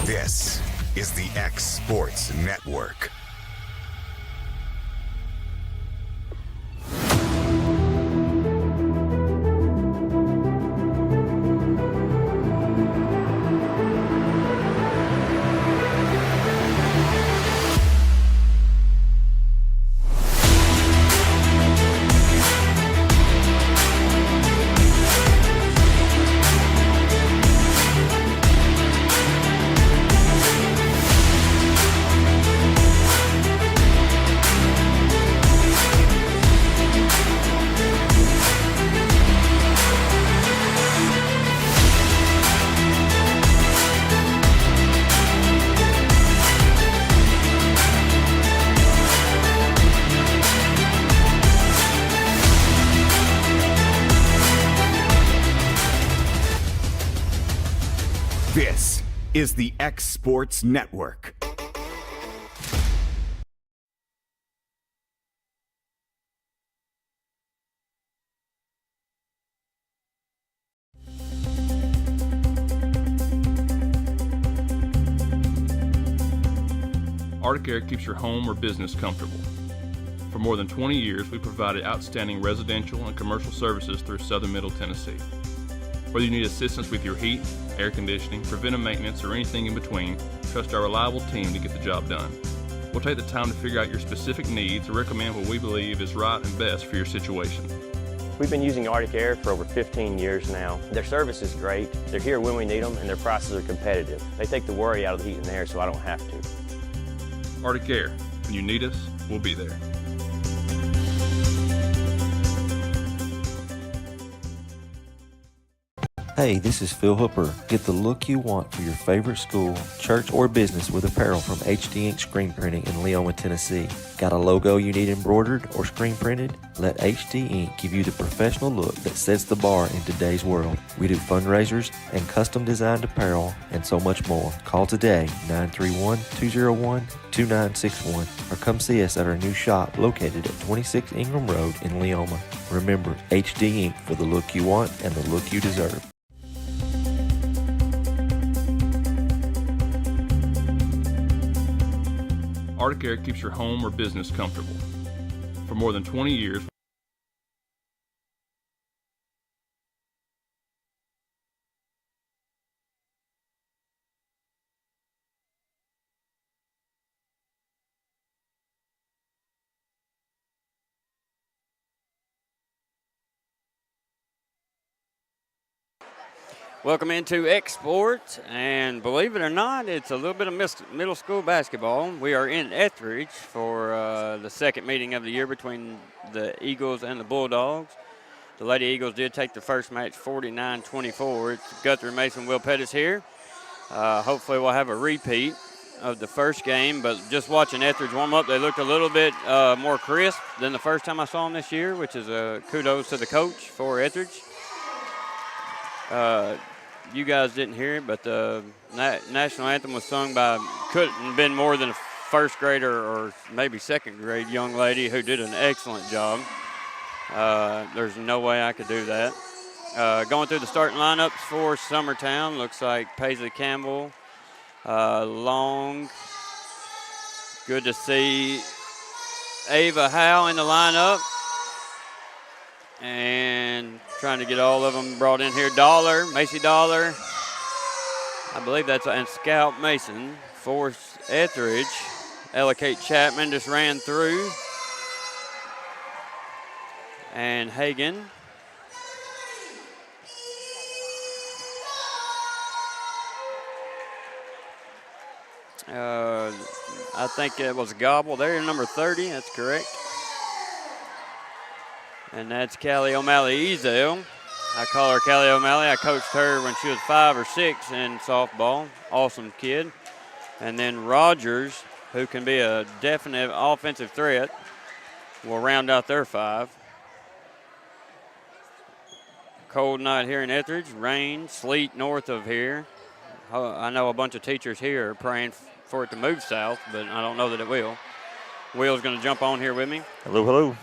This is the X Sports Network. This is the X Sports Network. Arctic Air keeps your home or business comfortable. For more than 20 years, we provided outstanding residential and commercial services through Southern Middle Tennessee. Whether you need assistance with your heat, air conditioning, preventive maintenance, or anything in between, trust our reliable team to get the job done. We'll take the time to figure out your specific needs and recommend what we believe is right and best for your situation. We've been using Arctic Air for over 15 years now. Their service is great, they're here when we need them, and their prices are competitive. They take the worry out of the heat and air so I don't have to. Arctic Air, when you need us, we'll be there. Hey, this is Phil Hooper. Get the look you want for your favorite school, church, or business with apparel from HD Ink Screen Printing in Leoma, Tennessee. Got a logo you need embroidered or screen printed? Let HD Ink give you the professional look that sets the bar in today's world. We do fundraisers and custom designed apparel and so much more. Call today, 931-201-2961, or come see us at our new shop located at 26 Ingram Road in Leoma. Remember, HD Ink for the look you want and the look you deserve. Arctic Air keeps your home or business comfortable. For more than 20 years, Welcome into X Sports, and believe it or not, it's a little bit of middle school basketball. We are in Ethridge for the second meeting of the year between the Eagles and the Bulldogs. The Lady Eagles did take the first match 49-24. It's Guthrie Mason Will Pettis here. Hopefully we'll have a repeat of the first game, but just watching Ethridge warm up, they looked a little bit more crisp than the first time I saw them this year, which is kudos to the coach for Ethridge. You guys didn't hear it, but the national anthem was sung by, couldn't have been more than a first grader or maybe second grade young lady who did an excellent job. There's no way I could do that. Going through the starting lineups for Summertown, looks like Paisley Campbell, Long. Good to see Ava Howe in the lineup. And trying to get all of them brought in here. Dollar, Macy Dollar, I believe that's, and Scout Mason for Ethridge. Ella Kate Chapman just ran through. And Hagan. I think it was Gobble there, number 30, that's correct. And that's Callie O'Malley Ezel. I call her Callie O'Malley. I coached her when she was 5 or 6 in softball. Awesome kid. And then Rogers, who can be a definite offensive threat, will round out their 5. Cold night here in Ethridge. Rain, sleet north of here. I know a bunch of teachers here are praying for it to move south, but I don't know that it will. Will's going to jump on here with me. Hello, hello.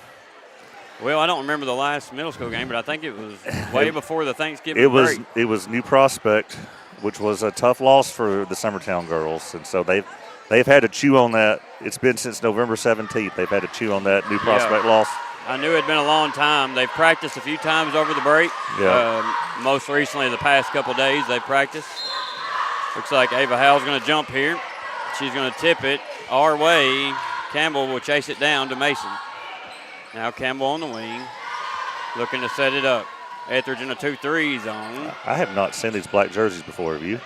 Well, I don't remember the last middle school game, but I think it was way before the Thanksgiving break. It was New Prospect which was a tough loss for the Summertown girls. And so they've had to chew on that. It's been since November 17th. They've had to chew on that new prospect loss. I knew it had been a long time. They've practiced a few times over the break. Most recently, the past couple days, they've practiced. Looks like Ava Howell's going to jump here. She's going to tip it our way. Campbell will chase it down to Mason. Now Campbell on the wing, looking to set it up. Ethridge in a 2-3 zone. I have not seen these black jerseys before, have you?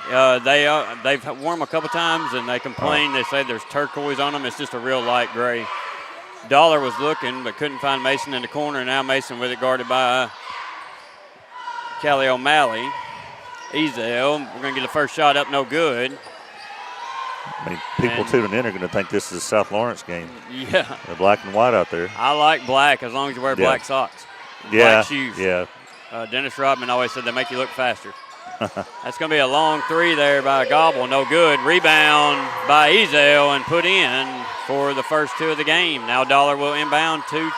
They've worn them a couple times, and they complain. They say there's turquoise on them. It's just a real light gray. Dollar was looking, but couldn't find Mason in the corner. Now Mason with it guarded by Callie O'Malley. Ezel, we're going to get the first shot up, no good. I mean, people tuning in are going to think this is a South Lawrence game. Yeah. They're black and white out there. I like black as long as you wear black socks. Yeah. Black shoes. Yeah. Dennis Rodman always said they make you look faster. That's going to be a long three there by Gobble. No good. Rebound by Ezel and put in for the first two of the game. Now Dollar will inbound to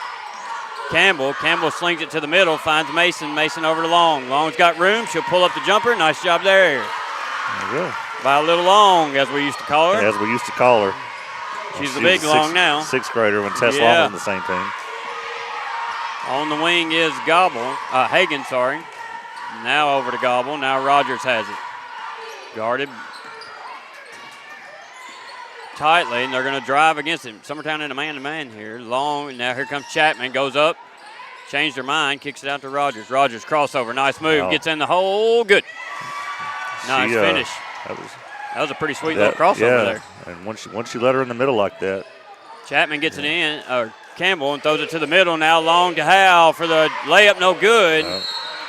Campbell. Campbell slings it to the middle, finds Mason. Mason over to Long. Long's got room. She'll pull up the jumper. Nice job there. There you go. By a little Long, as we used to call her. As we used to call her. She's the big Long now. Sixth grader when Tess Long was in the same team. On the wing is Hagen, sorry. Now over to Gobble. Now Rogers has it. Guarded tightly, and they're going to drive against him. Summertown in a man-to-man here. Long, now here comes Chapman. Goes up, changed her mind, kicks it out to Rogers. Rogers crossover, nice move, gets in the hole, good. Nice finish. That was a pretty sweet little crossover there. And once you let her in the middle like that. Chapman gets it in, or Campbell, and throws it to the middle. Now Long to Howell for the layup, no good.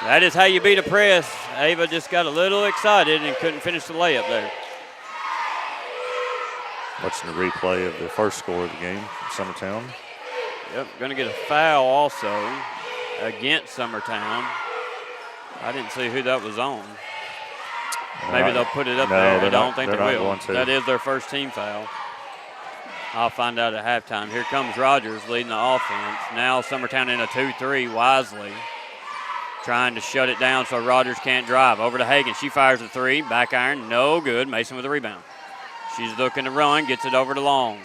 That is how you beat a press. Ava just got a little excited and couldn't finish the layup there. Watching the replay of the first score of the game from Summertown. Yep, going to get a foul also against Summertown. I didn't see who that was on. Maybe they'll put it up there. I don't think they will. That is their first team foul. I'll find out at halftime. Here comes Rogers leading the offense. Now Summertown in a 2-3, Wisely trying to shut it down so Rogers can't drive. Over to Hagen. She fires a three. Back iron, no good. Mason with a rebound. She's looking to run, gets it over to Long.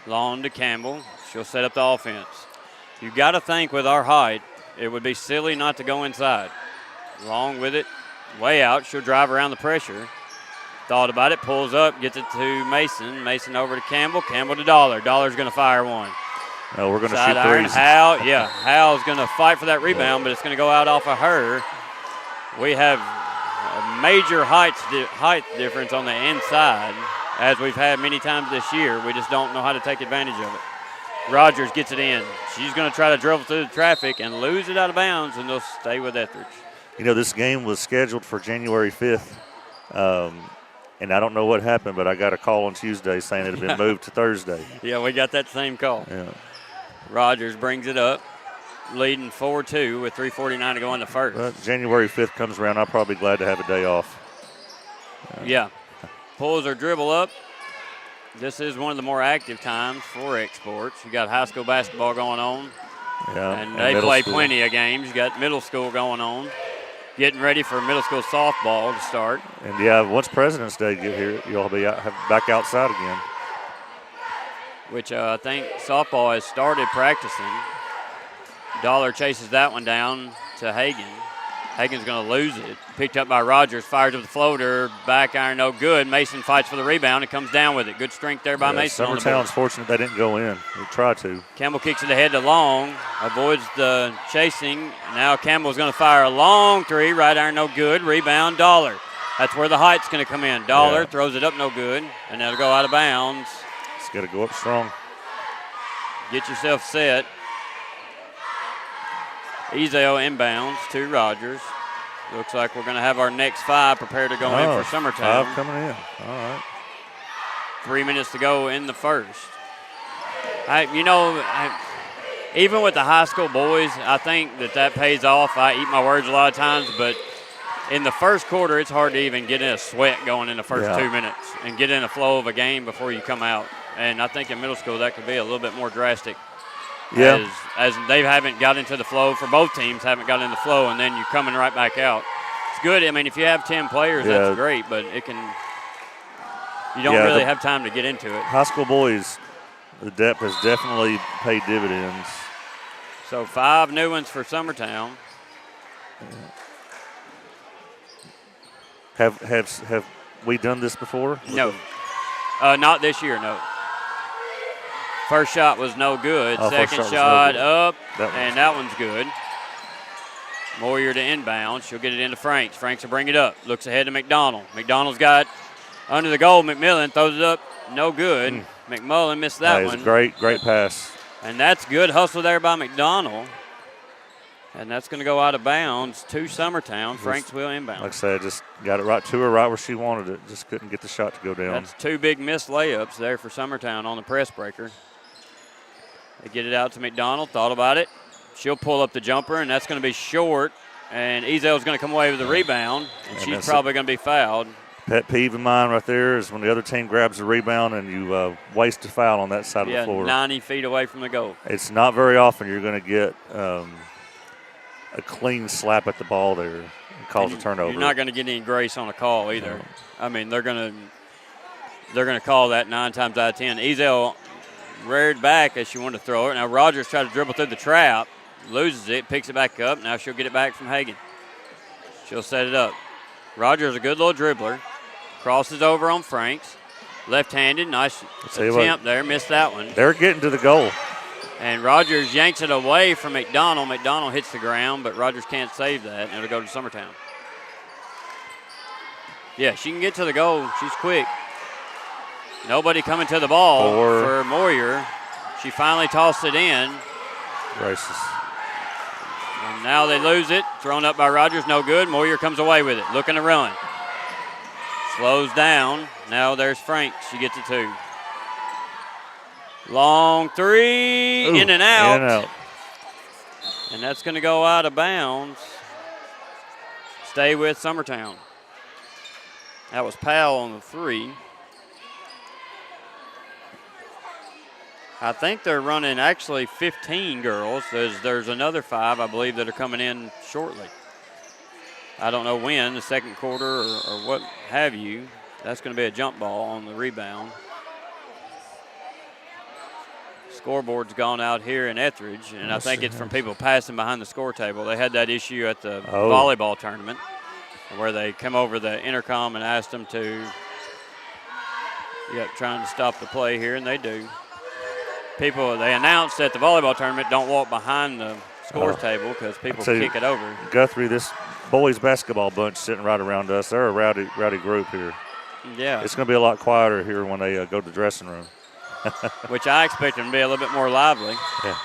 Long to Campbell. She'll set up the offense. You've got to think with our height, it would be silly not to go inside. Long with it, way out. She'll drive around the pressure. Thought about it, pulls up, gets it to Mason. Mason over to Campbell. Campbell to Dollar. Dollar's going to fire one. No, we're going to shoot threes. Howell's going to fight for that rebound, but it's going to go out off of her. We have a major height difference on the inside, as we've had many times this year. We just don't know how to take advantage of it. Rogers gets it in. She's going to try to dribble through the traffic and lose it out of bounds, and they'll stay with Ethridge. You know, this game was scheduled for January 5th, and I don't know what happened, but I got a call on Tuesday saying it had been moved to Thursday. Yeah, we got that same call. Yeah. Rogers brings it up, leading 4-2 with 3:49 to go in the first. But January 5th comes around, I'll probably be glad to have a day off. Yeah. Pulls her dribble up. This is one of the more active times for Exports. You got high school basketball going on. Yeah, and they play plenty of games. You got middle school going on. Getting ready for middle school softball to start. And once President's Day get here, you'll be back outside again. Which I think softball has started practicing. Dollar chases that one down to Hagen. Hagen's going to lose it. Picked up by Rogers, fires up the floater, back iron, no good. Mason fights for the rebound and comes down with it. Good strength there by Mason. Summertown's fortunate they didn't go in. They tried to. Campbell kicks it ahead to Long, avoids the chasing. Now Campbell's going to fire a long three, right iron, no good. Rebound, Dollar. That's where the height's going to come in. Dollar throws it up, no good, and that'll go out of bounds. It's got to go up strong. Get yourself set. Ezel inbounds to Rogers. Looks like we're going to have our next five prepared to go in for Summertown. 5 coming in. All right. 3 minutes to go in the first. Even with the high school boys, I think that pays off. I eat my words a lot of times, but in the first quarter, it's hard to even get in a sweat going in the first 2 minutes and get in a flow of a game before you come out. And I think in middle school that could be a little bit more drastic. Yeah. As they haven't got into the flow for both teams, haven't got in the flow, and then you're coming right back out. good. I mean, if you have 10 players, that's great, but you don't really have time to get into it. High school boys, the depth has definitely paid dividends. So 5 new ones for Summertown. Have we done this before? No. Not this year, no. First shot was no good. Second shot up, and that one's good. Moyer to inbound. She'll get it into Franks. Franks will bring it up. Looks ahead to McDonald. McDonald's got under the goal. McMillan throws it up. No good. McMullen missed that one. Great pass. And that's good hustle there by McDonald. And that's going to go out of bounds to Summertown. Franks will inbound. Like I said, just got it right to her, right where she wanted it. Just couldn't get the shot to go down. That's 2 big missed layups there for Summertown on the press breaker. They get it out to McDonald. Thought about it. She'll pull up the jumper, and that's going to be short. And Ezel's going to come away with the rebound, and she's probably going to be fouled. Pet peeve of mine right there is when the other team grabs the rebound and you waste a foul on that side of the floor. 90 feet away from the goal. It's not very often you're going to get a clean slap at the ball there and cause a turnover. You're not going to get any grace on a call either. No. I mean, they're going to call that 9 times out of 10. Ezel reared back as she wanted to throw it. Now Rogers tried to dribble through the trap, loses it, picks it back up. Now she'll get it back from Hagan. She'll set it up. Rogers a good little dribbler. Crosses over on Franks. Left-handed, nice attempt there. Missed that one. They're getting to the goal. And Rogers yanks it away from McDonald. McDonald hits the ground, but Rogers can't save that, and it'll go to Summertown. Yeah, she can get to the goal. She's quick. Nobody coming to the ball for Moyer. She finally tossed it in. Racist. And now they lose it. Thrown up by Rogers, no good. Moyer comes away with it, looking to run. Slows down. Now there's Frank. She gets it 2. Long 3, in and out. And that's going to go out of bounds. Stay with Summertown. That was Powell on the 3. I think they're running actually 15 girls. There's another 5, I believe, that are coming in shortly. I don't know when, the second quarter or what have you. That's going to be a jump ball on the rebound. Scoreboard's gone out here in Ethridge, and I think it's from people passing behind the score table. They had that issue at the volleyball tournament where they come over the intercom and asked them to, trying to stop the play here, and they do. They announced at the volleyball tournament don't walk behind the scores table because people kick it over. Guthrie, this boys basketball bunch sitting right around us, they're a rowdy group here. Yeah. It's going to be a lot quieter here when they go to the dressing room. Which I expect them to be a little bit more lively. Yeah.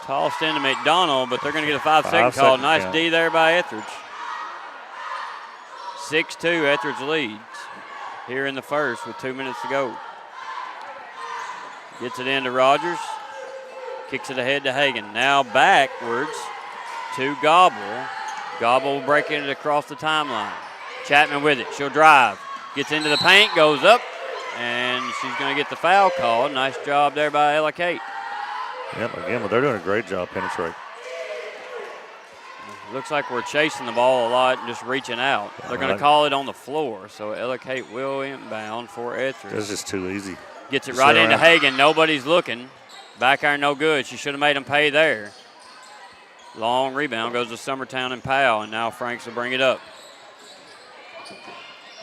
Tossed into McDonald, but they're going to get a 5-second call. Nice count. D there by Ethridge. 6-2, Ethridge leads here in the first with 2 minutes to go. Gets it into Rogers. Kicks it ahead to Hagan. Now backwards to Gobble. Gobble breaking it across the timeline. Chapman with it. She'll drive. Gets into the paint, goes up, and she's going to get the foul called. Nice job there by Ella Kate. Yep, again, but they're doing a great job penetrating. Looks like we're chasing the ball a lot and just reaching out. They're going to call it on the floor, so Ella Kate will inbound for Ethridge. That's just too easy. Gets it right into Hagan. Nobody's looking. Back iron no good. She should have made him pay there. Long rebound goes to Summertown and Powell, and now Franks will bring it up.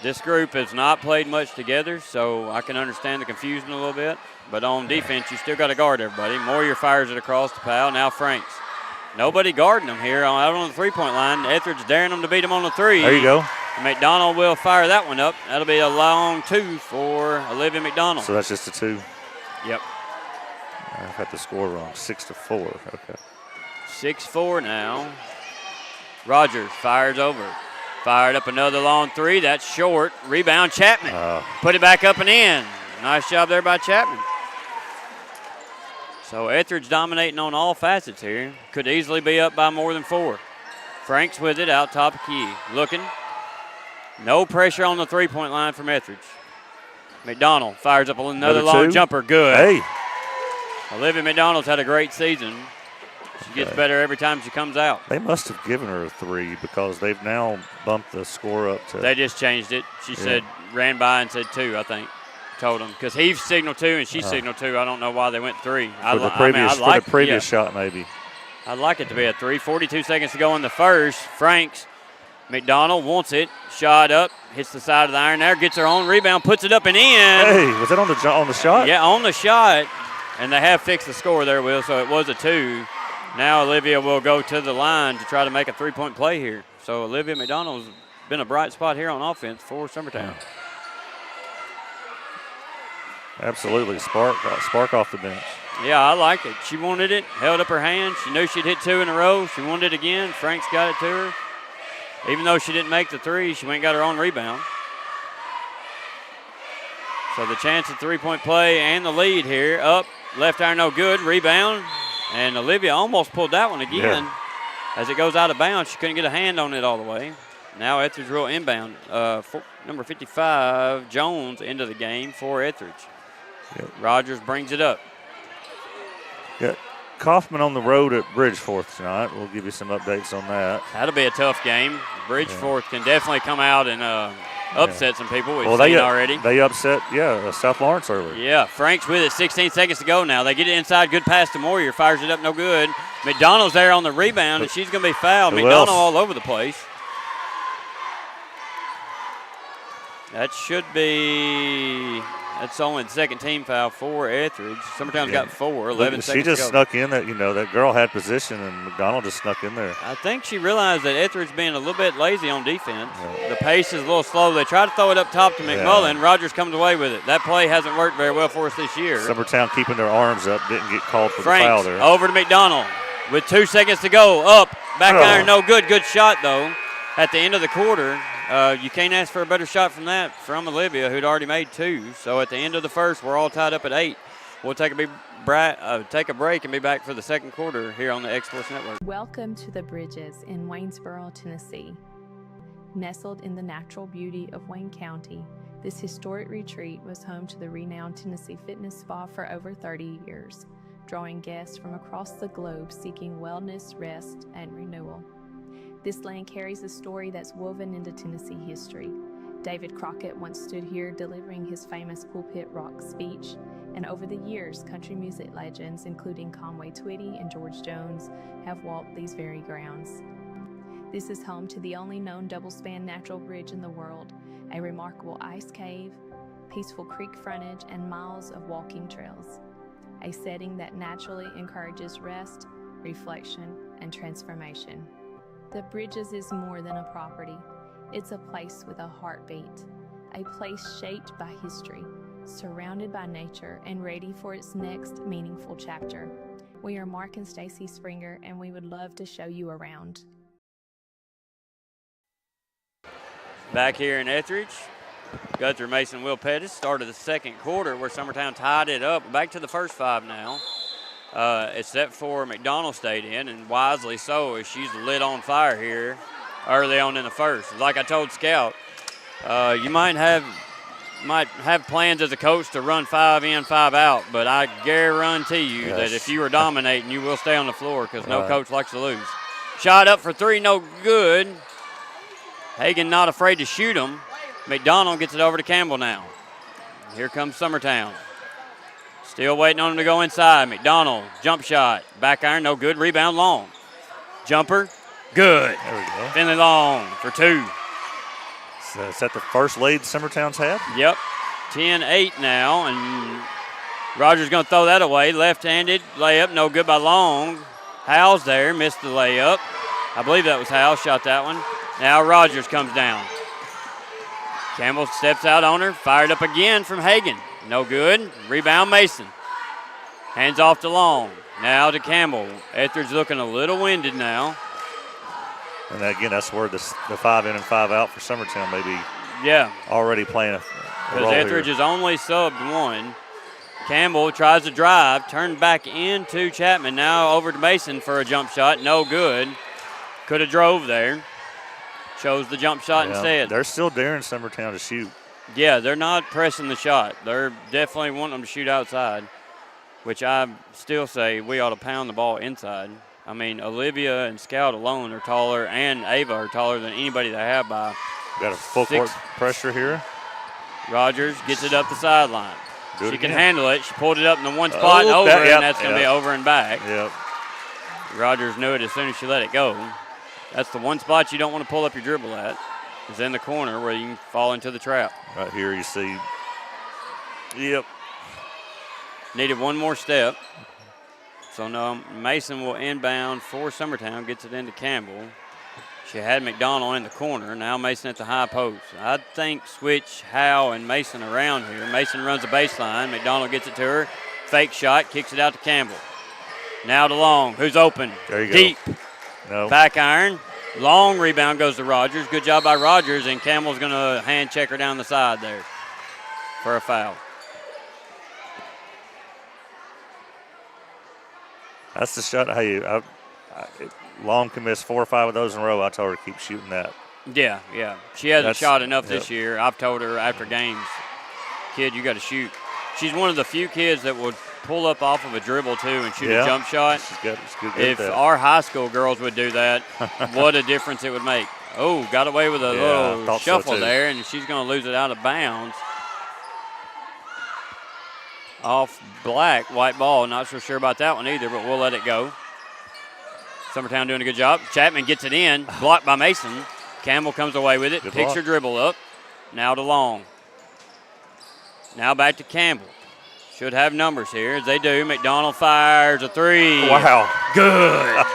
This group has not played much together, so I can understand the confusion a little bit. But on defense, you still got to guard everybody. Moyer fires it across to Powell. Now Franks. Nobody guarding them here out on the three-point line. Etheridge daring them to beat them on the 3. There you go. McDonald will fire that one up. That'll be a long 2 for Olivia McDonald. So that's just a 2. Yep. I've got the score wrong. 6-4. Okay. 6-4 now. Rogers fires over. Fired up another long 3. That's short. Rebound Chapman. Put it back up and in. Nice job there by Chapman. So Etheridge dominating on all facets here. Could easily be up by more than 4. Franks with it out top of key. Looking. No pressure on the three-point line from Ethridge. McDonald fires up another long jumper. Good. Hey. Olivia McDonald's had a great season. She gets better every time she comes out. They must have given her a 3 because they've now bumped the score up to. They just changed it. She said, ran by and said 2, I think. Told them. Because he signaled 2 and she signaled 2. I don't know why they went 3. For the previous shot, maybe. I'd like it to be a 3. 42 seconds to go in the first. Franks. McDonald wants it. Shot up. Hits the side of the iron there. Gets her own rebound. Puts it up and in. Hey, was that on the shot? Yeah, on the shot. And they have fixed the score there, Will, so it was a 2. Now Olivia will go to the line to try to make a 3-point play here. So Olivia McDonald's been a bright spot here on offense for Summertown. Absolutely. Spark off the bench. Yeah, I like it. She wanted it, held up her hand. She knew she'd hit 2 in a row. She wanted it again. Franks got it to her. Even though she didn't make the 3, she went and got her own rebound. So the chance of 3-point play and the lead here. Up, left iron no good, rebound. And Olivia almost pulled that one again. Yeah. As it goes out of bounds, she couldn't get a hand on it all the way. Now Ethridge will inbound. Number 55, Jones, into the game for Ethridge. Yep. Rogers brings it up. Yeah. Kaufman on the road at Bridgeforth tonight. We'll give you some updates on that. That'll be a tough game. Bridgeforth can definitely come out and upset some people. We've seen already. They upset, South Lawrence earlier. Yeah, Franks with it. 16 seconds to go now. They get it inside. Good pass to Moyer. Fires it up, no good. McDonald's there on the rebound, and she's going to be fouled. McDonald all over the place. That should be – that's only the second team foul for Ethridge. Summertown's got 4, 11 seconds to go. She just snuck in that, that girl had position, and McDonald just snuck in there. I think she realized that Ethridge being a little bit lazy on defense. Yeah. The pace is a little slow. They try to throw it up top to McMullen. Yeah. Rogers comes away with it. That play hasn't worked very well for us this year. Summertown keeping their arms up, didn't get called for Franks, the foul there. Over to McDonald with 2 seconds to go. Up, back iron, no good. Good shot, though, at the end of the quarter. You can't ask for a better shot from that from Olivia, who'd already made 2. So at the end of the first, we're all tied up at 8. We'll take a break and be back for the second quarter here on the X Sports Network. Welcome to the Bridges in Waynesboro, Tennessee. Nestled in the natural beauty of Wayne County, this historic retreat was home to the renowned Tennessee Fitness Spa for over 30 years, drawing guests from across the globe seeking wellness, rest, and renewal. This land carries a story that's woven into Tennessee history. David Crockett once stood here delivering his famous Pulpit Rock speech, and over the years, country music legends, including Conway Twitty and George Jones, have walked these very grounds. This is home to the only known double-span natural bridge in the world, a remarkable ice cave, peaceful creek frontage, and miles of walking trails. A setting that naturally encourages rest, reflection, and transformation. The Bridges is more than a property. It's a place with a heartbeat, a place shaped by history, surrounded by nature, and ready for its next meaningful chapter. We are Mark and Stacy Springer, and we would love to show you around. Back here in Ethridge, Guthrie Mason Will Pettis started the second quarter where Summertown tied it up. Back to the first 5 now. Except for McDonald stayed in, and wisely so, as she's lit on fire here early on in the first. Like I told Scout, you might have plans as a coach to run 5 in, 5 out, but I guarantee you that if you are dominating, you will stay on the floor because no coach likes to lose. Shot up for 3, no good. Hagan not afraid to shoot him. McDonald gets it over to Campbell now. Here comes Summertown. Still waiting on him to go inside. McDonald, jump shot. Back iron, no good. Rebound long. Jumper, good. There we go. Finley Long for 2. So is that the first lead Summertown's had? Yep. 10-8 now, and Rogers going to throw that away. Left-handed layup, no good by Long. Howell's there, missed the layup. I believe that was Howell, shot that one. Now Rogers comes down. Campbell steps out on her, fired up again from Hagan. No good. Rebound Mason. Hands off to Long. Now to Campbell. Ethridge looking a little winded now. And again, that's where the 5 in and 5 out for Summertown may be already playing a role because Ethridge here. has only subbed 1. Campbell tries to drive, turned back into Chapman. Now over to Mason for a jump shot. No good. Could have drove there. Chose the jump shot instead. They're still daring Summertown to shoot. Yeah, they're not pressing the shot. They're definitely wanting them to shoot outside, which I still say we ought to pound the ball inside. I mean, Olivia and Scout alone are taller, and Ava are taller than anybody they have by Got a full court pressure here. Rogers gets it up the sideline. Do it She again. can handle it. She pulled it up in the one spot and over, and that's going to be over and back. Yep. Rogers knew it as soon as she let it go. That's the one spot you don't want to pull up your dribble at, is in the corner where you can fall into the trap. Right here you see. Yep. Needed one more step. So now Mason will inbound for Summertown, gets it into Campbell. She had McDonald in the corner. Now Mason at the high post. I think switch Howe and Mason around here. Mason runs the baseline. McDonald gets it to her. Fake shot, kicks it out to Campbell. Now to Long, who's open. There you go. Deep. No. Back iron. Long rebound goes to Rogers. Good job by Rogers, and Campbell's going to hand check her down the side there for a foul. That's the shot. Hey, Long can miss 4 or 5 of those in a row. I told her to keep shooting that. Yeah. She hasn't shot enough this year. I've told her after games, kid, you got to shoot. She's one of the few kids that would pull up off of a dribble, too, and shoot a jump shot. She's good if at that. our high school girls would do that, what a difference it would make. Oh, got away with a little shuffle there, and she's going to lose it out of bounds. Off black, white ball. Not so sure about that one either, but we'll let it go. Summertown doing a good job. Chapman gets it in, blocked by Mason. Campbell comes away with it, picks her dribble up. Now to Long. Now back to Campbell. Should have numbers here, as they do. McDonald fires a three. Wow. Good.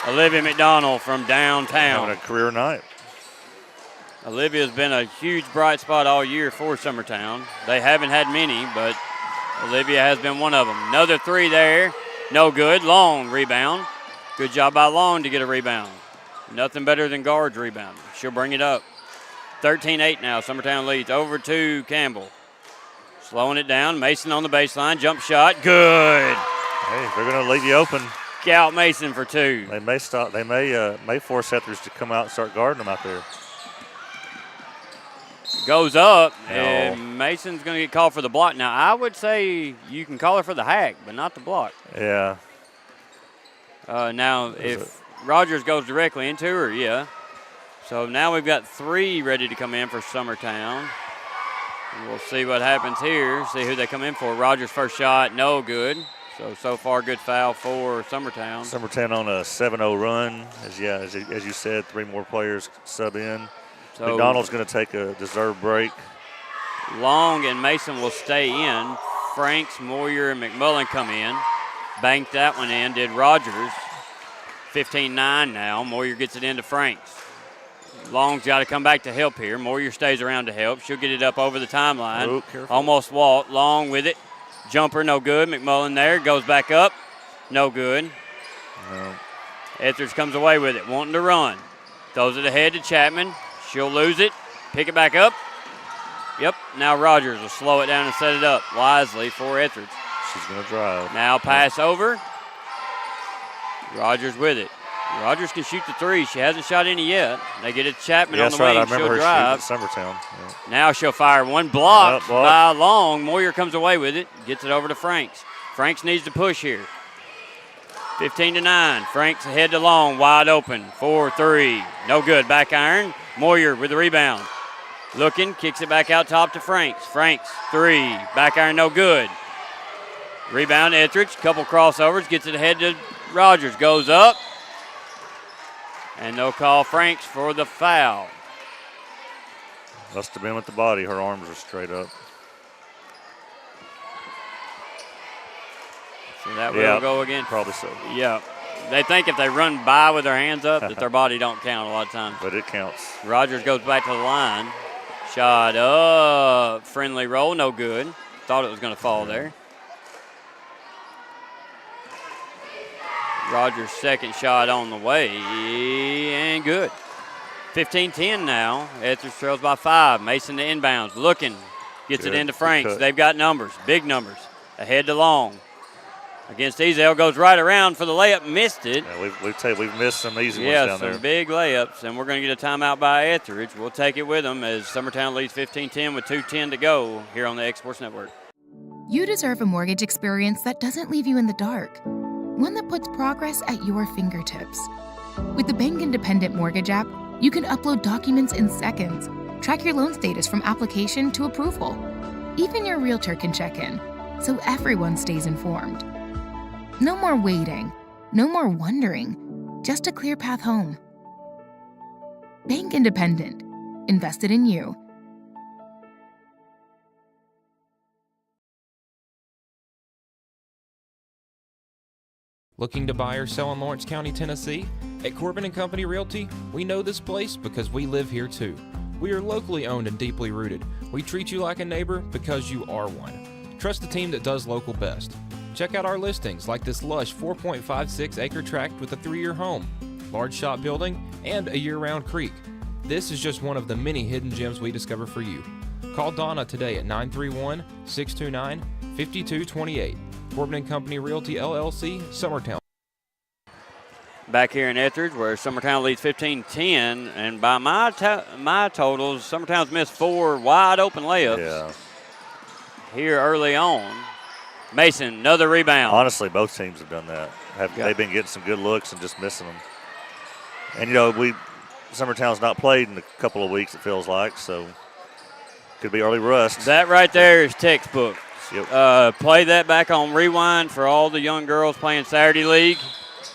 Olivia McDonald from downtown. Having a career night. Olivia's been a huge bright spot all year for Summertown. They haven't had many, but Olivia has been one of them. Another three there. No good. Long rebound. Good job by Long to get a rebound. Nothing better than guards rebounding. She'll bring it up. 13-8 now. Summertown leads over to Campbell. Slowing it down. Mason on the baseline. Jump shot. Good. Hey, they're going to leave you open. Scout Mason for two. They may stop. They may force Ethridge to come out and start guarding them out there. Goes up, and Mason's going to get called for the block. Now, I would say you can call her for the hack, but not the block. Yeah. Now, if Rogers goes directly into her, yeah. So now we've got three ready to come in for Summertown. We'll see what happens here, see who they come in for. Rogers' first shot, no good. So far, good foul for Summertown. Summertown on a 7-0 run. As you said, 3 more players sub in. So McDonald's going to take a deserved break. Long and Mason will stay in. Franks, Moyer, and McMullen come in. Banked that one in, did Rogers. 15-9 now. Moyer gets it into Franks. Long's got to come back to help here. Moyer stays around to help. She'll get it up over the timeline. Oh, careful. Almost walked. Long with it. Jumper, no good. McMullen there. Goes back up. No good. No. Ethridge comes away with it, wanting to run. Throws it ahead to Chapman. She'll lose it. Pick it back up. Yep. Now Rogers will slow it down and set it up wisely for Ethridge. She's going to drive. Now pass over. Rogers with it. Rogers can shoot the three. She hasn't shot any yet. They get it to Chapman on the wing. I remember she'll her drive. shooting at Summertown. Yeah. Now she'll fire one blocked by Long. Moyer comes away with it. Gets it over to Franks. Franks needs to push here. 15-9. Franks ahead to Long. Wide open. 4-3. No good. Back iron. Moyer with the rebound. Looking. Kicks it back out top to Franks. Franks, three. Back iron, no good. Rebound Ethridge. Couple crossovers. Gets it ahead to Rogers. Goes up. And they'll call Franks for the foul. Must have been with the body. Her arms are straight up. So that will go again. Probably so. Yeah. They think if they run by with their hands up that their body don't count a lot of times. But it counts. Rogers goes back to the line. Shot up. Friendly roll, no good. Thought it was going to fall there. Rogers' second shot on the way, and good. 15-10 now. Ethridge trails by 5. Mason to inbounds. Looking. Gets it into Franks. They've got numbers, big numbers. Ahead to Long. Against Ezel, goes right around for the layup, missed it. Yeah, we've missed some easy ones down there. Yeah, some big layups, and we're going to get a timeout by Ethridge. We'll take it with them as Summertown leads 15-10 with 2:10 to go here on the X Sports Network. You deserve a mortgage experience that doesn't leave you in the dark. one that puts progress at your fingertips. With the Bank Independent Mortgage app, you can upload documents in seconds, track your loan status from application to approval. Even your realtor can check in, so everyone stays informed. No more waiting, no more wondering, just a clear path home. Bank Independent, invested in you. Looking to buy or sell in Lawrence County, Tennessee? At Corbin & Company Realty, we know this place because we live here too. We are locally owned and deeply rooted. We treat you like a neighbor because you are one. Trust the team that does local best. Check out our listings like this lush 4.56 acre tract with a 3-year home, large shop building, and a year-round creek. This is just one of the many hidden gems we discover for you. Call Donna today at 931-629-5228. Corbin & Company Realty, LLC, Summertown. Back here in Ethridge, where Summertown leads 15-10, and by my totals, Summertown's missed 4 wide open layups here early on. Mason, another rebound. Honestly, both teams have done that. They've been getting some good looks and just missing them. And, you know, Summertown's not played in a couple of weeks, it feels like, so could be early rust. That right there is textbook. Yep. Play that back on rewind for all the young girls playing Saturday League,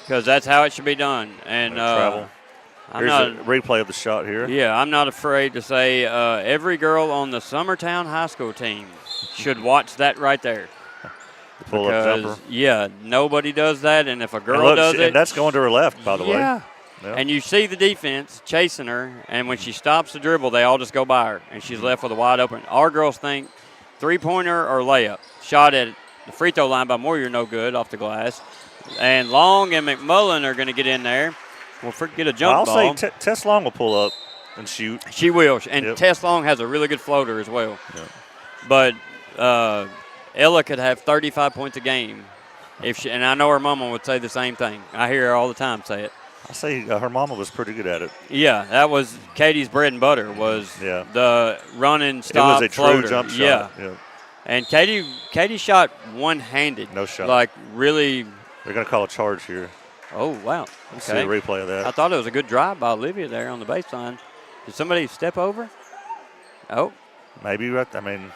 because that's how it should be done. And travel. Here's a replay of the shot here. Yeah, I'm not afraid to say every girl on the Summertown High School team should watch that right there. Pull-up jumper. Yeah, nobody does that, and if a girl does it. And that's going to her left, by the way. Yeah. And you see the defense chasing her, and when she stops the dribble, they all just go by her, and she's left with a wide open. Our girls think three-pointer or layup. Shot at the free throw line by Moyer, no good, off the glass. And Long and McMullen are going to get in there. We'll get a jump ball. I'll say Tess Long will pull up and shoot. She will. And Tess Long has a really good floater as well. Yep. But Ella could have 35 points a game. And I know her mama would say the same thing. I hear her all the time say it. I say her mama was pretty good at it. Yeah, that was Katie's bread and butter was the run and stop floater. It was a floater. true jump shot. Yeah. And Katie shot one-handed. No shot. Like really. They're going to call a charge here. Oh, wow. Let's see a replay of that. I thought it was a good drive by Olivia there on the baseline. Did somebody step over? Oh. Maybe right. I mean.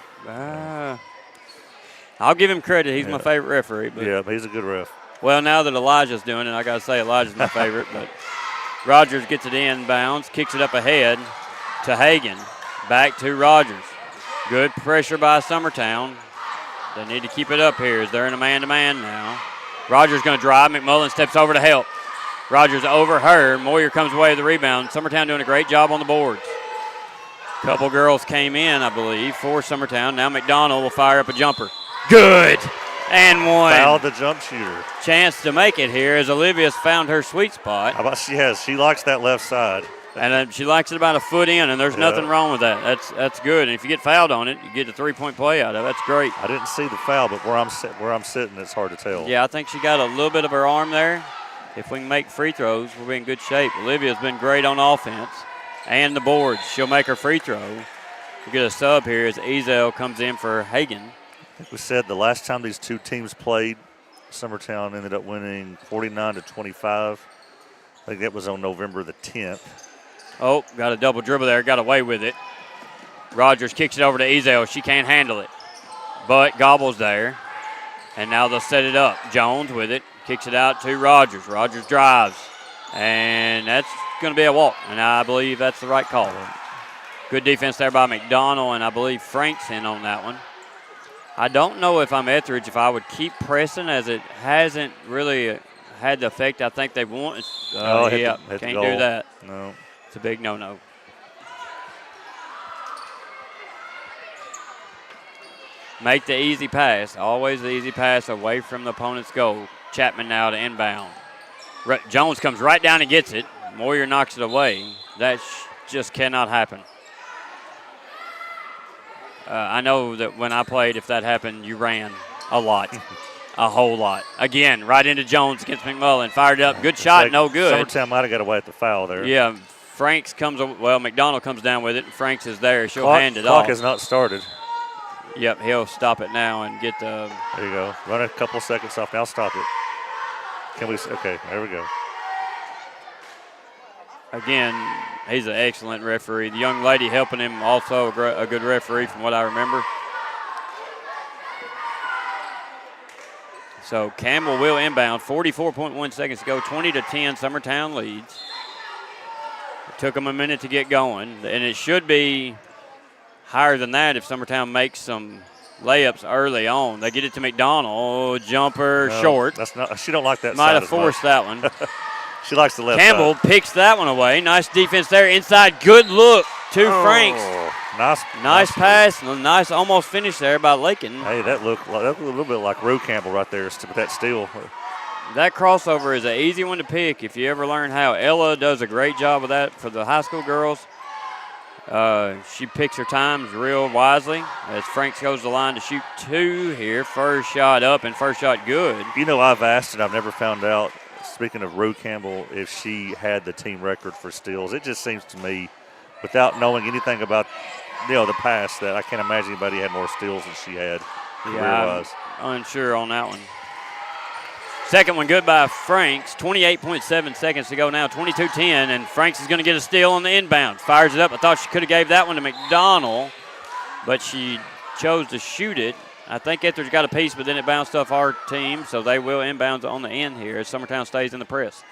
I'll give him credit. He's my favorite referee. But yeah, he's a good ref. Well, now that Elijah's doing it, I got to say Elijah's my favorite. But Rogers gets it in bounds, kicks it up ahead to Hagan. Back to Rogers. Good pressure by Summertown. They need to keep it up here as they're in a man-to-man now. Rogers going to drive. McMullen steps over to help. Rogers over her. Moyer comes away with the rebound. Summertown doing a great job on the boards. Couple girls came in, I believe, for Summertown. Now McDonald will fire up a jumper. Good. And one. Fouled the jump shooter. Chance to make it here as Olivia's found her sweet spot. How about she has? She likes that left side. And she likes it about a foot in, and there's nothing wrong with that. That's good. And if you get fouled on it, you get a three-point play out of it. That's great. I didn't see the foul, but where I'm sitting, it's hard to tell. Yeah, I think she got a little bit of her arm there. If we can make free throws, we'll be in good shape. Olivia's been great on offense and the boards. She'll make her free throw. We get a sub here as Ezel comes in for Hagan. I think we said the last time these two teams played, Summertown ended up winning 49-25. I think that was on November the 10th. Oh, got a double dribble there, got away with it. Rogers kicks it over to Ezel. She can't handle it, but Gobble's there. And now they'll set it up. Jones with it, kicks it out to Rogers. Rogers drives, and that's going to be a walk, and I believe that's the right call. Good defense there by McDonald, and I believe Frank's in on that one. I don't know if I'm Ethridge, if I would keep pressing, as it hasn't really had the effect I think they want. Can't do that. No. It's a big no-no. Make the easy pass. Always the easy pass away from the opponent's goal. Chapman now to inbound. Jones comes right down and gets it. Moyer knocks it away. That just cannot happen. I know that when I played, if that happened, you ran a lot. A whole lot. Again, right into Jones against McMullen. Fired up. Good shot, no good. Summertown might have got away at the foul there. Yeah, McDonald comes down with it, and Franks is there. She'll hand it off. Clock has not started. Yep, he'll stop it now and get the. There you go. Run a couple seconds off. Now stop it. Can we? Okay, there we go. Again, he's an excellent referee. The young lady helping him also a good referee from what I remember. So Campbell will inbound. 44.1 seconds to go. 20-10. Summertown leads. It took them a minute to get going, and it should be higher than that if Summertown makes some layups early on. They get it to McDonald. Jumper short. That's not. She don't like that. Might have forced that one. She likes the left Campbell side. picks that one away. Nice defense there. Inside, good look to Franks. Nice pass. Nice almost finish there by Lakin. Hey, that looked a little bit like Rue Campbell right there with that steal. That crossover is an easy one to pick if you ever learn how. Ella does a great job of that for the high school girls. She picks her times real wisely as Franks goes to the line to shoot 2 here. First shot up and first shot good. You know, I've asked and I've never found out, speaking of Rue Campbell, if she had the team record for steals. It just seems to me, without knowing anything about the past, that I can't imagine anybody had more steals than she had career-wise. I'm unsure on that one. Second one good by Franks. 28.7 seconds to go now. 22-10, and Franks is going to get a steal on the inbound. Fires it up. I thought she could have gave that one to McDonald, but she chose to shoot it. I think Ethridge got a piece, but then it bounced off our team, so they will inbound on the end here as Summertown stays in the press.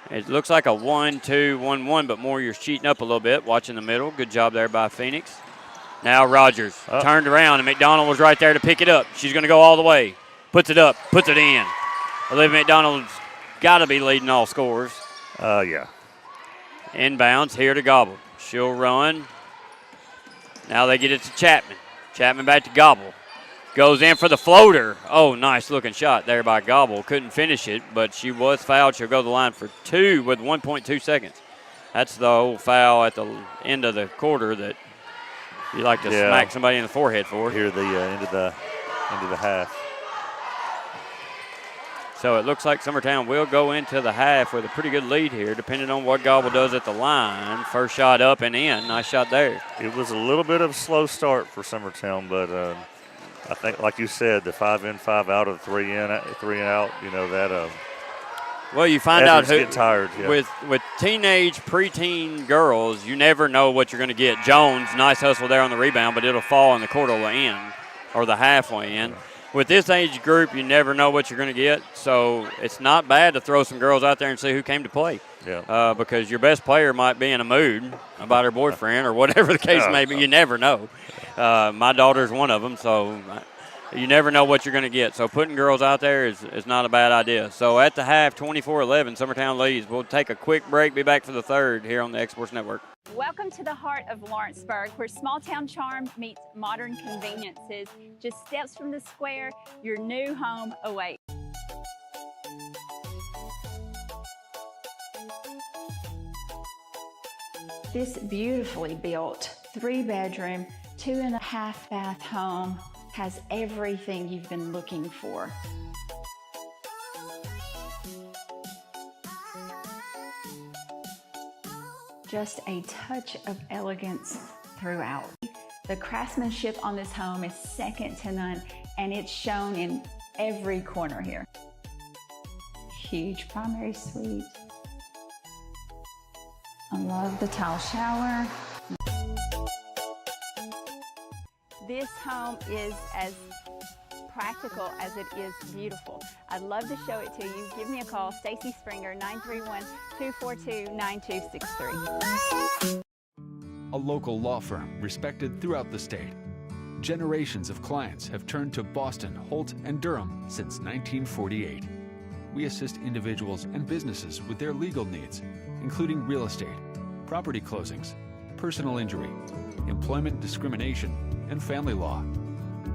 It looks like a 1-2, 1-1, but Moyer's cheating up a little bit, watching the middle. Good job there by Phoenix. Now Rogers turned around, and McDonald was right there to pick it up. She's going to go all the way. Puts it up, puts it in. Olivia McDonald's got to be leading all scorers. Yeah. Inbounds here to Gobble. She'll run. Now they get it to Chapman. Chapman back to Gobble. Goes in for the floater. Oh, nice looking shot there by Gobble. Couldn't finish it, but she was fouled. She'll go to the line for 2 with 1.2 seconds. That's the old foul at the end of the quarter that you like to smack somebody in the forehead for. Here the end of the half. So it looks like Summertown will go into the half with a pretty good lead here, depending on what Gobble does at the line. First shot up and in. Nice shot there. It was a little bit of a slow start for Summertown, but I think, like you said, the 5 in, 5 out of 3 in, 3 and out, that. Well, you find out who get tired. Yeah. With teenage, preteen girls, you never know what you're going to get. Jones, nice hustle there on the rebound, but it'll fall in the quarter end or the halfway in. With this age group, you never know what you're going to get, so it's not bad to throw some girls out there and see who came to play. Yeah. Because your best player might be in a mood about her boyfriend or whatever the case may be. You never know. My daughter's one of them, so you never know what you're going to get. So putting girls out there is not a bad idea. So at the half, 24-11, Summertown leads. We'll take a quick break, be back for the third here on the X-Sports Network. Welcome to the heart of Lawrenceburg, where small town charm meets modern conveniences. Just steps from the square, your new home awaits. This beautifully built 3-bedroom, 2.5 bath home has everything you've been looking for. Just a touch of elegance throughout. The craftsmanship on this home is second to none, and it's shown in every corner here. Huge primary suite. I love the tile shower. This home is as practical as it is beautiful. I'd love to show it to you. Give me a call, Stacy Springer, 931-242-9263. A local law firm respected throughout the state. Generations of clients have turned to Boston, Holt, and Durham since 1948. We assist individuals and businesses with their legal needs, including real estate, property closings, personal injury, employment discrimination, and family law.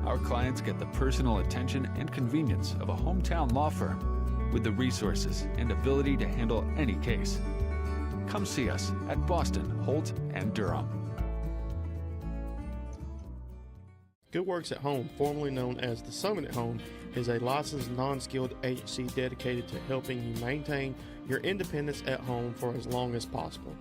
Our clients get the personal attention and convenience of a hometown law firm with the resources and ability to handle any case. Come see us at Boston, Holt, and Durham. Good Works at Home, formerly known as the Summit at Home, is a licensed non-skilled agency dedicated to helping you maintain your independence at home for as long as possible.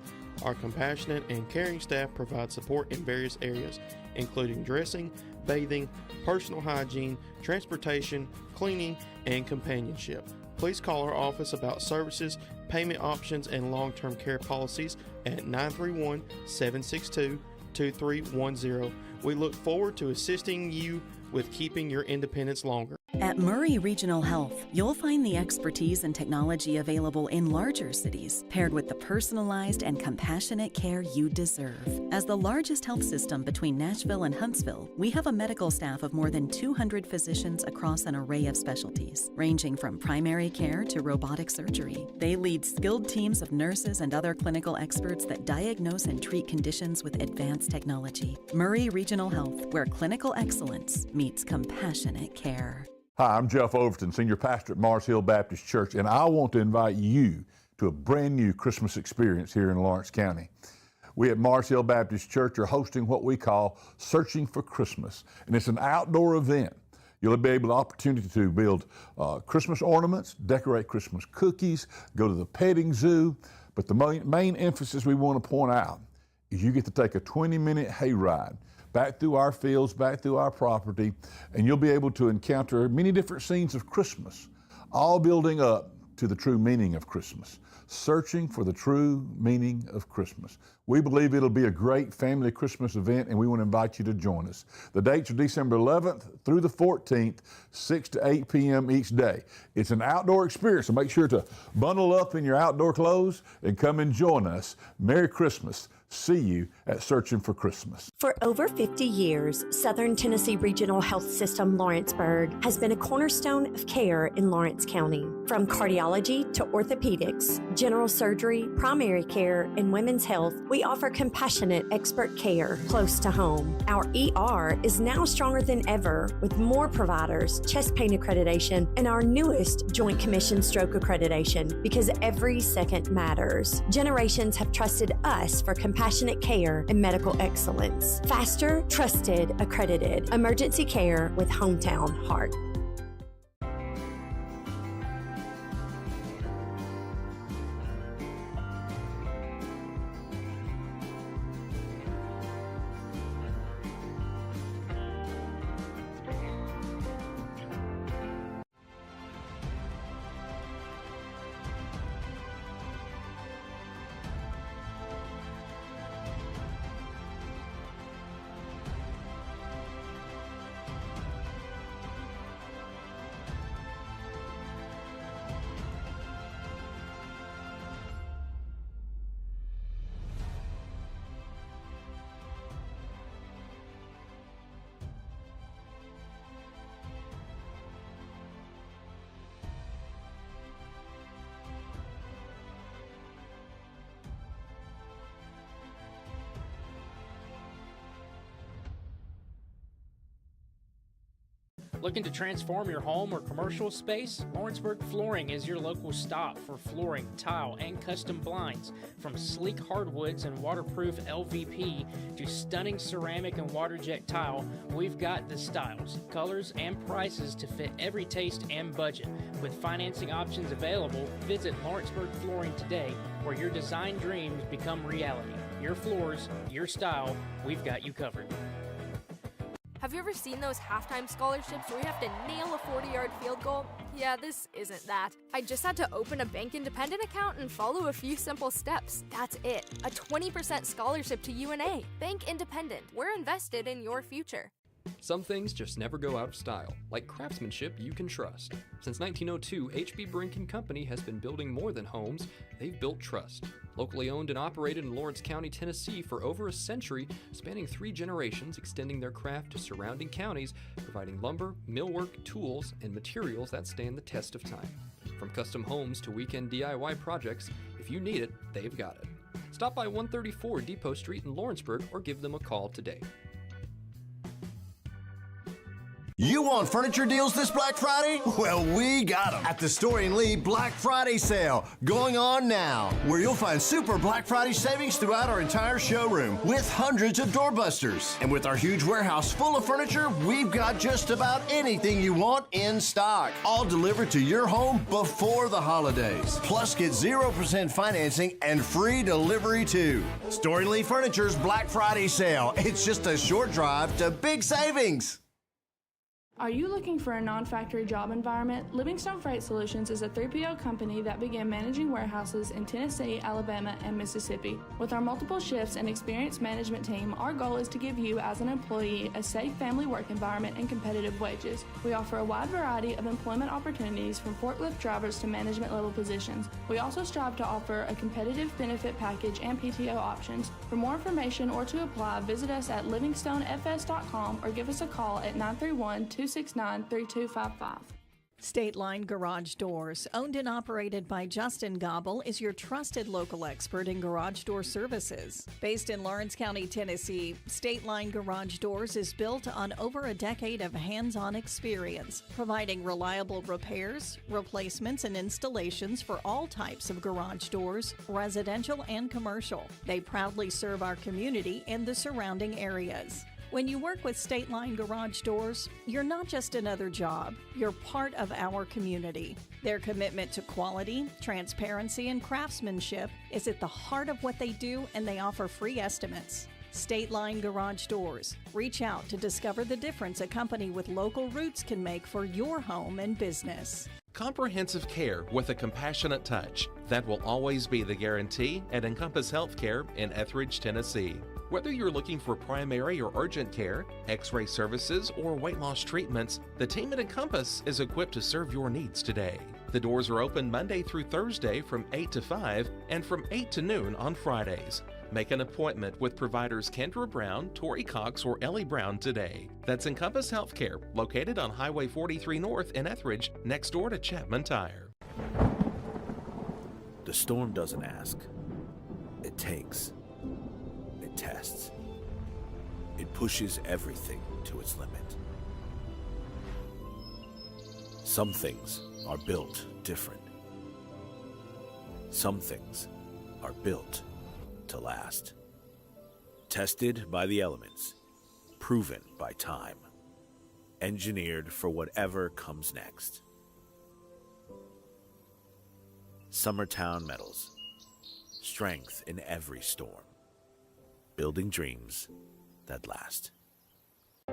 Our compassionate and caring staff provide support in various areas, including dressing, bathing, personal hygiene, transportation, cleaning, and companionship. Please call our office about services, payment options, and long-term care policies at 931-762-2310. We look forward to assisting you with keeping your independence longer. At Murray Regional Health, you'll find the expertise and technology available in larger cities, paired with the personalized and compassionate care you deserve. As the largest health system between Nashville and Huntsville, we have a medical staff of more than 200 physicians across an array of specialties, ranging from primary care to robotic surgery. They lead skilled teams of nurses and other clinical experts that diagnose and treat conditions with advanced technology. Murray Regional Health, where clinical excellence meets compassionate care. Hi, I'm Jeff Overton, Senior Pastor at Mars Hill Baptist Church, and I want to invite you to a brand new Christmas experience here in Lawrence County. We at Mars Hill Baptist Church are hosting what we call Searching for Christmas, and it's an outdoor event. You'll be able to opportunity to build Christmas ornaments, decorate Christmas cookies, go to the petting zoo, but the main emphasis we want to point out is you get to take a 20-minute hayride back through our fields, back through our property, and you'll be able to encounter many different scenes of Christmas, all building up to the true meaning of Christmas, searching for the true meaning of Christmas. We believe it'll be a great family Christmas event, and we want to invite you to join us. The dates are December 11th through the 14th, 6 to 8 p.m. each day. It's an outdoor experience, so make sure to bundle up in your outdoor clothes and come and join us. Merry Christmas. See you at Searching for Christmas. For over 50 years, Southern Tennessee Regional Health System Lawrenceburg has been a cornerstone of care in Lawrence County. From cardiology to orthopedics, general surgery, primary care, and women's health, we offer compassionate expert care close to home. Our ER is now stronger than ever with more providers, chest pain accreditation, and our newest Joint Commission stroke accreditation, because every second matters. Generations have trusted us for compassionate care and medical excellence. Faster, trusted, accredited. Emergency care with Hometown Heart. Looking to transform your home or commercial space? Lawrenceburg Flooring is your local stop for flooring, tile, and custom blinds. From sleek hardwoods and waterproof LVP to stunning ceramic and water jet tile, we've got the styles, colors, and prices to fit every taste and budget. With financing options available, visit Lawrenceburg Flooring today, where your design dreams become reality. Your floors, your style, we've got you covered. Have you ever seen those halftime scholarships where you have to nail a 40-yard field goal? Yeah, this isn't that. I just had to open a Bank Independent account and follow a few simple steps. That's it. A 20% scholarship to UNA. Bank Independent. We're invested in your future. Some things just never go out of style, like craftsmanship you can trust. Since 1902, H.B. Brink & Company has been building more than homes. They've built trust. Locally owned and operated in Lawrence County, Tennessee for over a century, spanning 3 generations, extending their craft to surrounding counties, providing lumber, millwork, tools, and materials that stand the test of time. From custom homes to weekend DIY projects, if you need it, they've got it. Stop by 134 Depot Street in Lawrenceburg or give them a call today. You want furniture deals this Black Friday? Well, we got them at the Story & Lee Black Friday sale going on now, where you'll find super Black Friday savings throughout our entire showroom with hundreds of doorbusters. And with our huge warehouse full of furniture, we've got just about anything you want in stock, all delivered to your home before the holidays. Plus, get 0% financing and free delivery too. Story & Lee Furniture's Black Friday sale. It's just a short drive to big savings. Are you looking for a non-factory job environment? Livingstone Freight Solutions is a 3PL company that began managing warehouses in Tennessee, Alabama, and Mississippi. With our multiple shifts and experienced management team, our goal is to give you, as an employee, a safe family work environment and competitive wages. We offer a wide variety of employment opportunities from forklift drivers to management level positions. We also strive to offer a competitive benefit package and PTO options. For more information or to apply, visit us at livingstonefs.com or give us a call at 931-269-3255. State Line Garage Doors, owned and operated by Justin Gobble, is your trusted local expert in garage door services. Based in Lawrence County, Tennessee, State Line Garage Doors is built on over a decade of hands-on experience, providing reliable repairs, replacements, and installations for all types of garage doors, residential and commercial. They proudly serve our community and the surrounding areas. When you work with State Line Garage Doors, you're not just another job, you're part of our community. Their commitment to quality, transparency, and craftsmanship is at the heart of what they do, and they offer free estimates. State Line Garage Doors. Reach out to discover the difference a company with local roots can make for your home and business. Comprehensive care with a compassionate touch. That will always be the guarantee at Encompass Healthcare in Ethridge, Tennessee. Whether you're looking for primary or urgent care, x-ray services, or weight loss treatments, the team at Encompass is equipped to serve your needs today. The doors are open Monday through Thursday from 8 to 5 and from 8 to noon on Fridays. Make an appointment with providers Kendra Brown, Tori Cox, or Ellie Brown today. That's Encompass Healthcare, located on Highway 43 North in Ethridge, next door to Chapman Tire. The storm doesn't ask. It takes. It tests. It pushes everything to its limit. Some things are built different. Some things are built to last. Tested by the elements, proven by time, engineered for whatever comes next. Summertown Metals. Strength in every storm. Building dreams that last.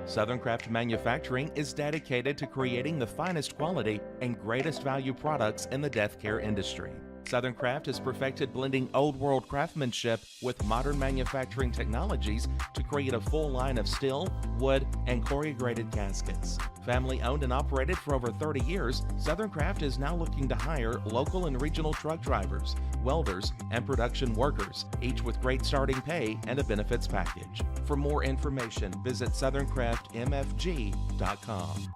Southern Craft Manufacturing is dedicated to creating the finest quality and greatest value products in the death care industry. Southern Craft has perfected blending old world craftsmanship with modern manufacturing technologies to create a full line of steel, wood, and corrugated caskets. Family owned and operated for over 30 years, Southern Craft is now looking to hire local and regional truck drivers, welders, and production workers, each with great starting pay and a benefits package. For more information, visit SouthernCraftMFG.com.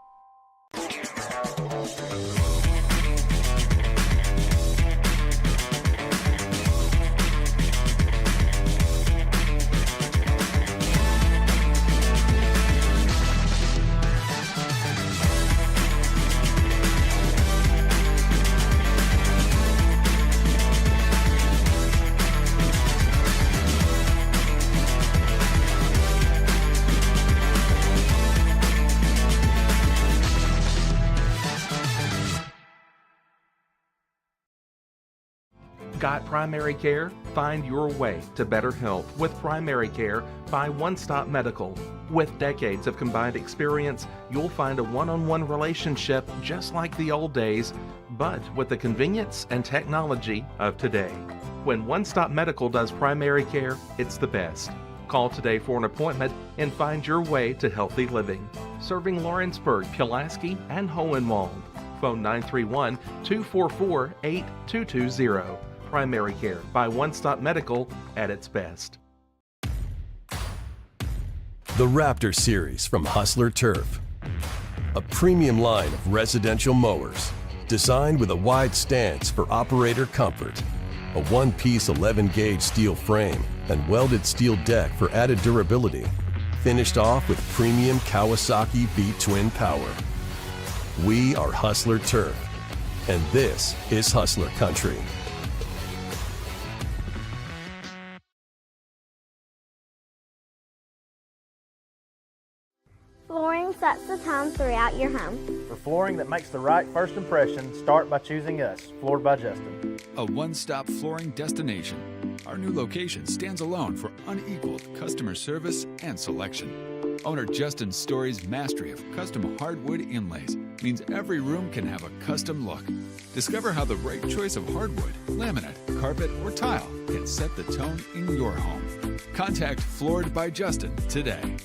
Got primary care? Find your way to better health with Primary Care by One Stop Medical. With decades of combined experience, you'll find a one-on-one relationship just like the old days, but with the convenience and technology of today. When One Stop Medical does primary care, it's the best. Call today for an appointment and find your way to healthy living. Serving Lawrenceburg, Pulaski, and Hohenwald. Phone 931-244-8220. Primary Care by One Stop Medical at its best. The Raptor Series from Hustler Turf. A premium line of residential mowers designed with a wide stance for operator comfort. A one-piece 11-gauge steel frame and welded steel deck for added durability. finished off with premium Kawasaki V-twin power. We are Hustler Turf, and this is Hustler Country. Flooring sets the tone throughout your home. For flooring that makes the right first impression, start by choosing us, Floored by Justin. A one-stop flooring destination. Our new location stands alone for unequaled customer service and selection. Owner Justin Story's mastery of custom hardwood inlays means every room can have a custom look. Discover how the right choice of hardwood, laminate, carpet, or tile can set the tone in your home. Contact Floored by Justin today.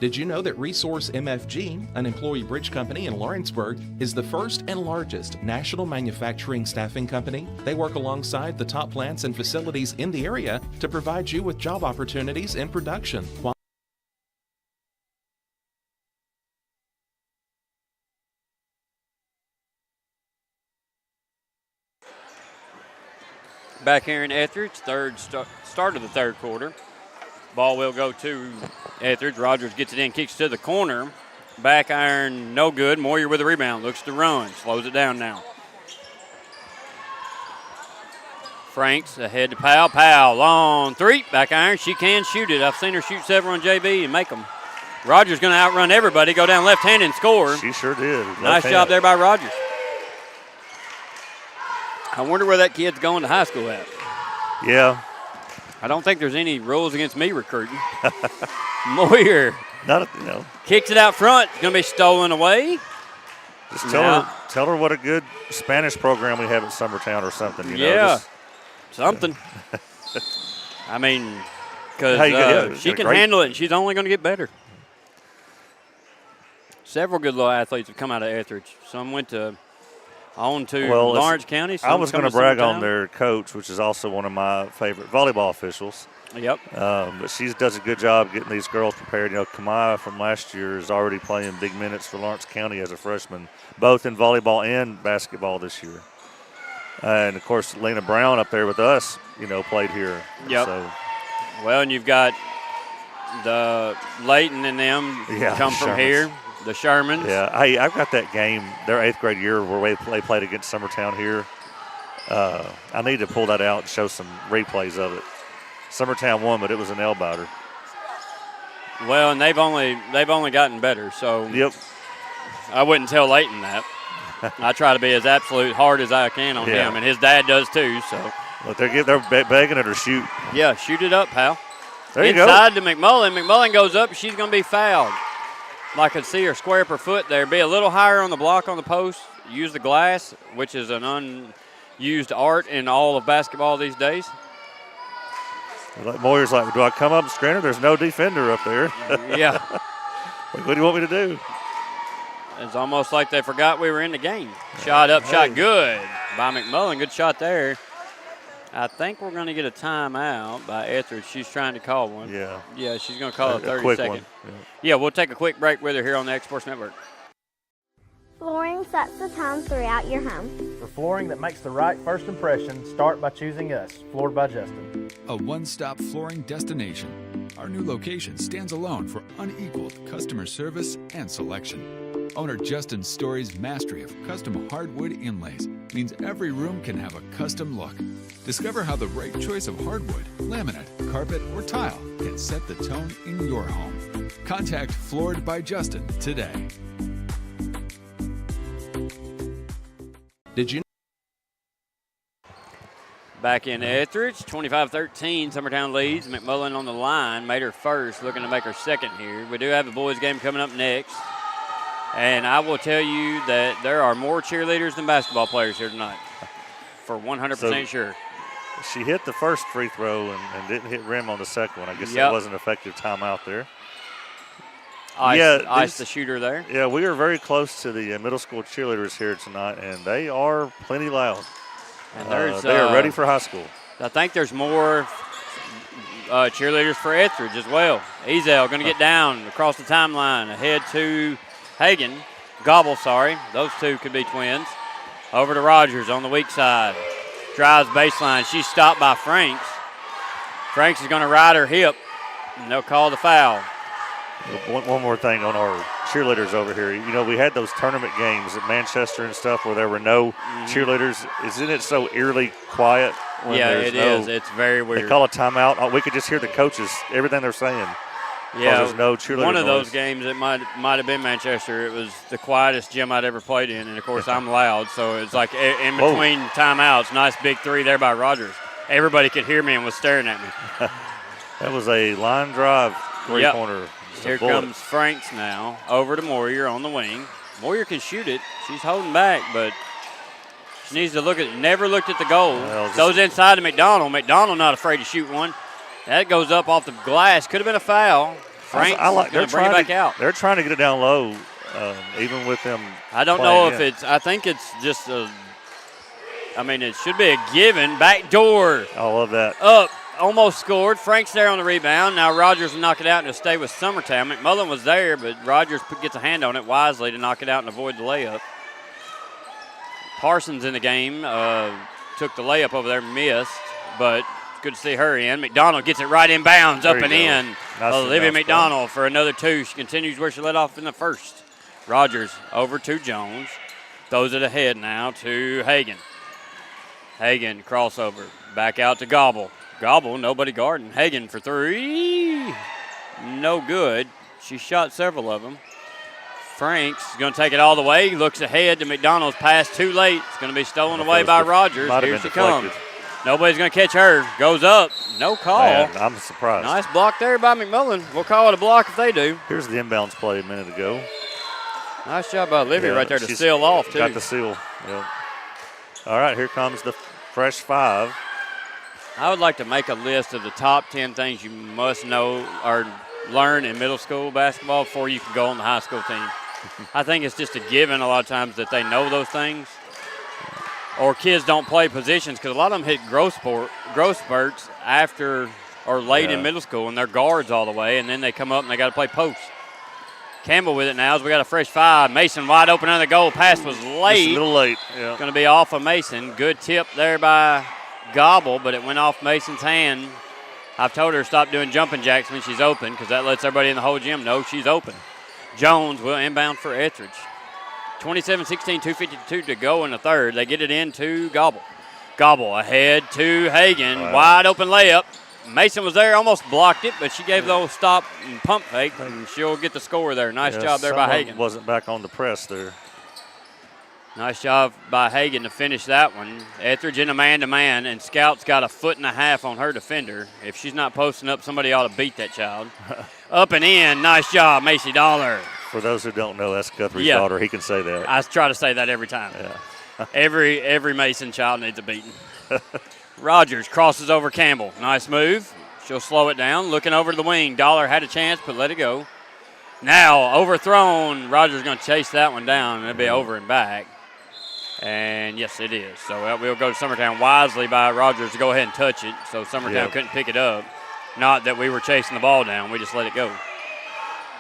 Did you know that Resource MFG, an employee bridge company in Lawrenceburg, is the first and largest national manufacturing staffing company? They work alongside the top plants and facilities in the area to provide you with job opportunities in production. Back here in Ethridge, start of the third quarter. Ball will go to Ethridge. Rogers gets it in, kicks to the corner. Back iron, no good. Moyer with the rebound, looks to run, slows it down now. Franks ahead to Powell. Powell, long three, back iron. She can shoot it. I've seen her shoot several on JV and make them. Rogers going to outrun everybody, go down left-handed and score. She sure did. Nice job there by Rogers. I wonder where that kid's going to high school at. Yeah. I don't think there's any rules against me recruiting. Moyer kicks it out front. It's going to be stolen away. Just tell her what a good Spanish program we have at Summertown or something. Something. I mean, because she can handle it, and she's only going to get better. Several good little athletes have come out of Ethridge. Some went to Lawrence County. I was going to brag on their coach, which is also one of my favorite volleyball officials. Yep. But she does a good job getting these girls prepared. Kamaya from last year is already playing big minutes for Lawrence County as a freshman, both in volleyball and basketball this year. And, of course, Lena Brown up there with us, played here. Yep. So. Well, and you've got the Layton and them come from here. The Shermans. Yeah, hey, I've got that game, their 8th grade year, where they played against Summertown here. I need to pull that out and show some replays of it. Summertown won, but it was an nail-biter. Well, and they've only gotten better, so yep. I wouldn't tell Layton that. I try to be as absolute hard as I can on him, and his dad does too. So. But they're begging her to shoot. Yeah, shoot it up, pal. There you go. Inside to McMullen. McMullen goes up. She's going to be fouled. I could see her square up her foot there. Be a little higher on the block on the post. Use the glass, which is an unused art in all of basketball these days. Moyer's like, do I come up and screen her? There's no defender up there. Yeah. What do you want me to do? It's almost like they forgot we were in the game. Shot up, shot good by McMullen. Good shot there. I think we're going to get a timeout by Ethridge. She's trying to call one. Yeah. Yeah, she's going to call a 30 quick second. One. Yeah, we'll take a quick break with her here on the X-Sports Network. Flooring sets the tone throughout your home. For flooring that makes the right first impression, start by choosing us, Floored by Justin. A one-stop flooring destination. Our new location stands alone for unequaled customer service and selection. Owner Justin Story's mastery of custom hardwood inlays means every room can have a custom look. Discover how the right choice of hardwood, laminate, carpet, or tile can set the tone in your home. Contact Floored by Justin today. Did you? Back in Ethridge, 25-13, Summertown leads. McMullen on the line, made her first, looking to make her second here. We do have a boys game coming up next. And I will tell you that there are more cheerleaders than basketball players here tonight, for 100% sure. She hit the first free throw and didn't hit rim on the second one. I guess that wasn't an effective timeout there. Ice the shooter there. Yeah, we are very close to the middle school cheerleaders here tonight, and they are plenty loud. And they are ready for high school. I think there's more cheerleaders for Ethridge as well. Ezel going to get down across the timeline, ahead to Gobble. Those two could be twins. Over to Rogers on the weak side. Drives baseline. She's stopped by Franks. Franks is going to ride her hip, and they'll call the foul. One more thing on our cheerleaders over here. You know, we had those tournament games at Manchester and stuff where there were no cheerleaders. Isn't it so eerily quiet? Yeah, it is. It's very weird. They call a timeout. We could just hear the coaches, everything they're saying. Yeah, there's no cheerleader one of noise. those games, it might have been Manchester. It was the quietest gym I'd ever played in, and, of course, I'm loud. So it's like in between timeouts, nice big three there by Rogers. Everybody could hear me and was staring at me. That was a line drive three-pointer. Here comes Franks now over to Moyer on the wing. Moyer can shoot it. She's holding back, but she needs to never looked at the goal. Goes inside to McDonald. McDonald not afraid to shoot one. That goes up off the glass. Could have been a foul. Frank's going to bring it back out. They're trying to get it down low, even with them. I don't know if it's – I think it's just it should be a given. Back door. I love that. Up. Almost scored. Frank's there on the rebound. Now Rogers will knock it out and it'll stay with Summertown. McMullen was there, but Rogers gets a hand on it wisely to knock it out and avoid the layup. Parsons in the game took the layup over there, missed, but it's good to see her in. McDonald gets it right in bounds, up and in. Olivia McDonald for another two. She continues where she let off in the first. Rogers over to Jones. Throws it ahead now to Hagan. Hagan crossover. Back out to Gobble. Gobble, nobody guarding. Hagan for three. No good. She shot several of them. Franks going to take it all the way. Looks ahead to McDonald's pass too late. It's going to be stolen away by Rogers. Here she comes. Nobody's going to catch her. Goes up. No call. Man, I'm surprised. Nice block there by McMullen. We'll call it a block if they do. Here's the inbounds play a minute ago. Nice job by Olivia right there to seal off, too. Got the seal. Yep. All right, here comes the fresh five. I would like to make a list of the top 10 things you must know or learn in middle school basketball before you can go on the high school team. I think it's just a given a lot of times that they know those things. Or kids don't play positions because a lot of them hit growth spurts after or late in middle school and they're guards all the way, and then they come up and they got to play post. Campbell with it now as we got a fresh five. Mason wide open under the goal. Pass was late. Just a little late. Yeah. Going to be off of Mason. Good tip there by Gobble, but it went off Mason's hand. I've told her to stop doing jumping jacks when she's open because that lets everybody in the whole gym know she's open. Jones will inbound for Ethridge. 27-16, 2:52 to go in the third. They get it into Gobble. Gobble ahead to Hagan. Wow. Wide open layup. Mason was there, almost blocked it, but she gave the old stop and pump fake, and she'll get the score there. Nice job there by Hagan. Wasn't back on the press there. Nice job by Hagan to finish that one. Ethridge in a man-to-man, and Scout's got 1.5 feet on her defender. If she's not posting up, somebody ought to beat that child. Up and in. Nice job, Macy Dollar. For those who don't know, that's Guthrie's daughter. He can say that. I try to say that every time. Yeah. every Mason child needs a beating. Rogers crosses over Campbell. Nice move. She'll slow it down. Looking over to the wing. Dollar had a chance, but let it go. Now overthrown. Rogers going to chase that one down. It'll be over and back. And, yes, it is. So we'll go to Summertown wisely by Rogers to go ahead and touch it. So Summertown couldn't pick it up. Not that we were chasing the ball down. We just let it go.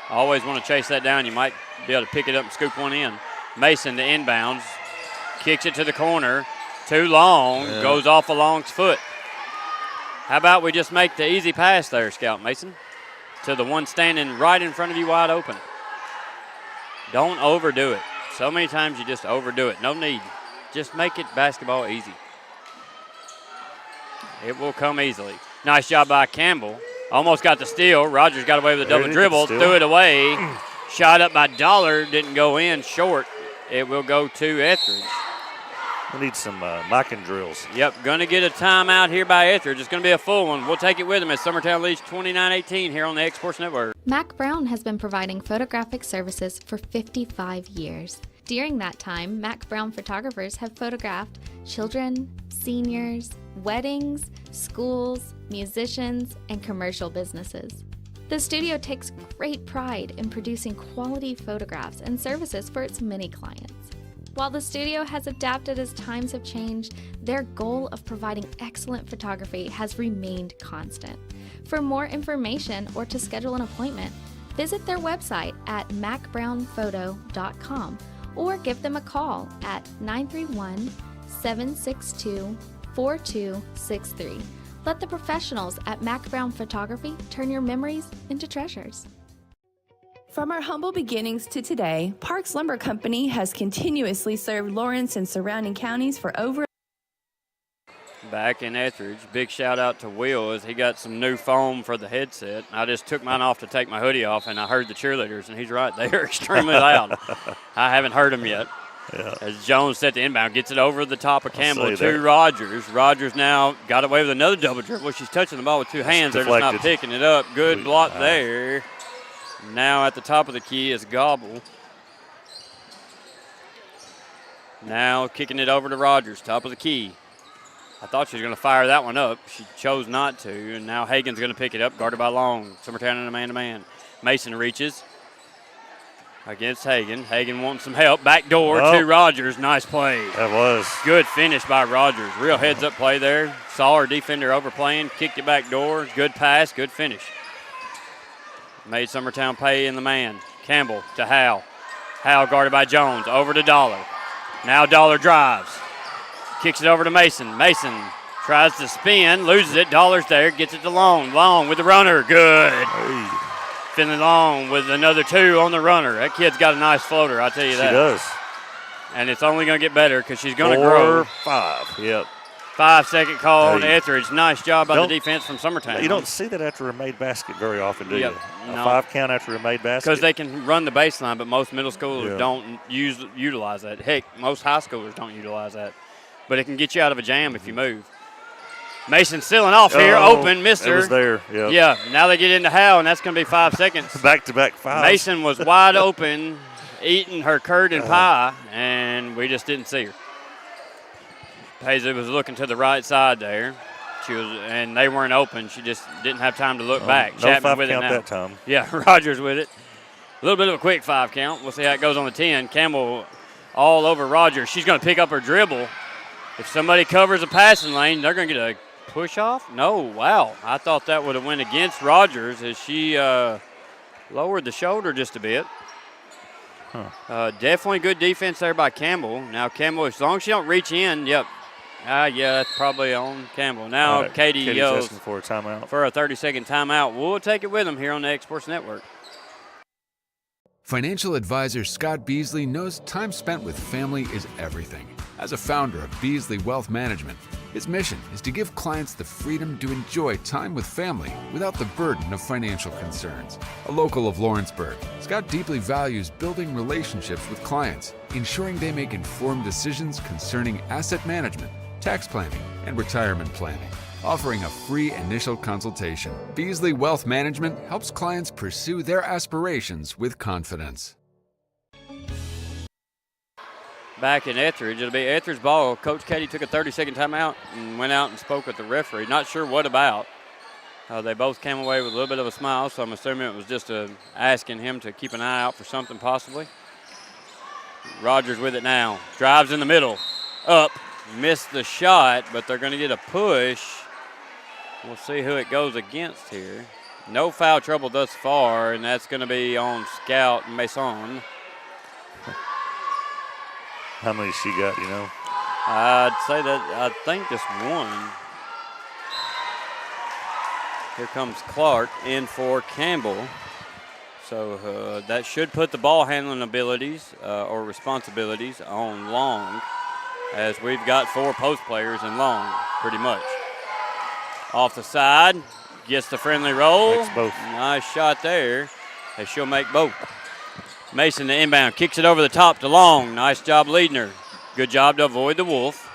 Always want to chase that down. You might be able to pick it up and scoop one in. Mason to inbounds. Kicks it to the corner. Too long. Yeah. Goes off a Long's foot. How about we just make the easy pass there, Scout Mason, to the one standing right in front of you wide open. Don't overdo it. So many times you just overdo it. No need. Just make it basketball easy. It will come easily. Nice job by Campbell. Almost got the steal. Rogers got away with a double dribble. Threw it away. Shot up by Dollar. Didn't go in. Short. It will go to Ethridge. We need some mocking drills. Yep, going to get a timeout here by Ethridge. It's going to be a full one. We'll take it with them as Summertown leads 29-18 here on the X-Sports Network. Mac Brown has been providing photographic services for 55 years. During that time, Mac Brown photographers have photographed children, seniors, weddings, schools, musicians, and commercial businesses. The studio takes great pride in producing quality photographs and services for its many clients. While the studio has adapted as times have changed, their goal of providing excellent photography has remained constant. For more information or to schedule an appointment, visit their website at macbrownphoto.com or give them a call at 931-762-4263. Let the professionals at Mac Brown Photography turn your memories into treasures. From our humble beginnings to today, Parks Lumber Company has continuously served Lawrence and surrounding counties for over. Back in Ethridge, big shout out to Will as he got some new foam for the headset. I just took mine off to take my hoodie off, and I heard the cheerleaders, and he's right, they are extremely loud. I haven't heard them yet. Yeah. As Jones set the inbound, gets it over the top of Campbell to Rogers. Rogers now got away with another double dribble. She's touching the ball with two hands. They're just not picking it up. Good block there. Now at the top of the key is Gobble. Now kicking it over to Rogers, top of the key. I thought she was going to fire that one up. She chose not to, and now Hagen's going to pick it up, guarded by Long. Summertown in a man-to-man. Mason reaches against Hagen. Hagen wants some help. Back door to Rogers. Nice play. That was. Good finish by Rogers. Real heads-up play there. Saw her defender overplaying, kicked it back door. Good pass, good finish. Made Summertown pay in the man. Campbell to Howe. Howe guarded by Jones. Over to Dollar. Now Dollar drives. Kicks it over to Mason. Mason tries to spin, loses it. Dollar's there, gets it to Long. Long with the runner. Good. Hey. Finley Long with another two on the runner. That kid's got a nice floater, I'll tell you that. She does. And it's only going to get better because she's going to grow. 4-5. Yep. 5-second call on Ethridge. Nice job by the defense from Summertown. You don't see that after a made basket very often, do you? No. A 5 count after a made basket? Because they can run the baseline, but most middle schoolers don't utilize that. Heck, most high schoolers don't utilize that. But it can get you out of a jam if you move. Mason sealing off here, open, missed her. It was there, yeah. Yeah, now they get into Howe, and that's going to be 5 seconds. Back-to-back fives. Mason was wide open, eating her curd and pie, and we just didn't see her. Paisley was looking to the right side there. And they weren't open. She just didn't have time to look back. No Chapman 5 with count it now. that time. Yeah, Rogers with it. A little bit of a quick 5 count. We'll see how it goes on the 10. Campbell all over Rogers. She's going to pick up her dribble. If somebody covers a passing lane, they're going to get a push off. No, wow. I thought that would have went against Rogers as she lowered the shoulder just a bit. Definitely good defense there by Campbell. Now Campbell, as long as she don't reach in, yeah, that's probably on Campbell. Now Katie yells asking for a timeout. For a 30-second timeout. We'll take it with them here on the Exports Network. Financial advisor Scott Beasley knows time spent with family is everything. As a founder of Beasley Wealth Management, his mission is to give clients the freedom to enjoy time with family without the burden of financial concerns. A local of Lawrenceburg, Scott deeply values building relationships with clients, ensuring they make informed decisions concerning asset management, tax planning, and retirement planning. Offering a free initial consultation, Beasley Wealth Management helps clients pursue their aspirations with confidence. Back in Ethridge, it'll be Ethridge ball. Coach Katie took a 30-second timeout and went out and spoke with the referee. Not sure what about. They both came away with a little bit of a smile, so I'm assuming it was just asking him to keep an eye out for something possibly. Rogers with it now. Drives in the middle. Up. Missed the shot, but they're going to get a push. We'll see who it goes against here. No foul trouble thus far, and that's going to be on Scout Mason. How many she got, you know? I'd say that I think just one. Here comes Clark in for Campbell. So that should put the ball handling abilities or responsibilities on Long, as we've got 4 post players in Long, pretty much. Off the side, gets the friendly roll. Makes both. Nice shot there, as she'll make both. Mason the inbound, kicks it over the top to Long. Nice job leading her. Good job to avoid the Wolf.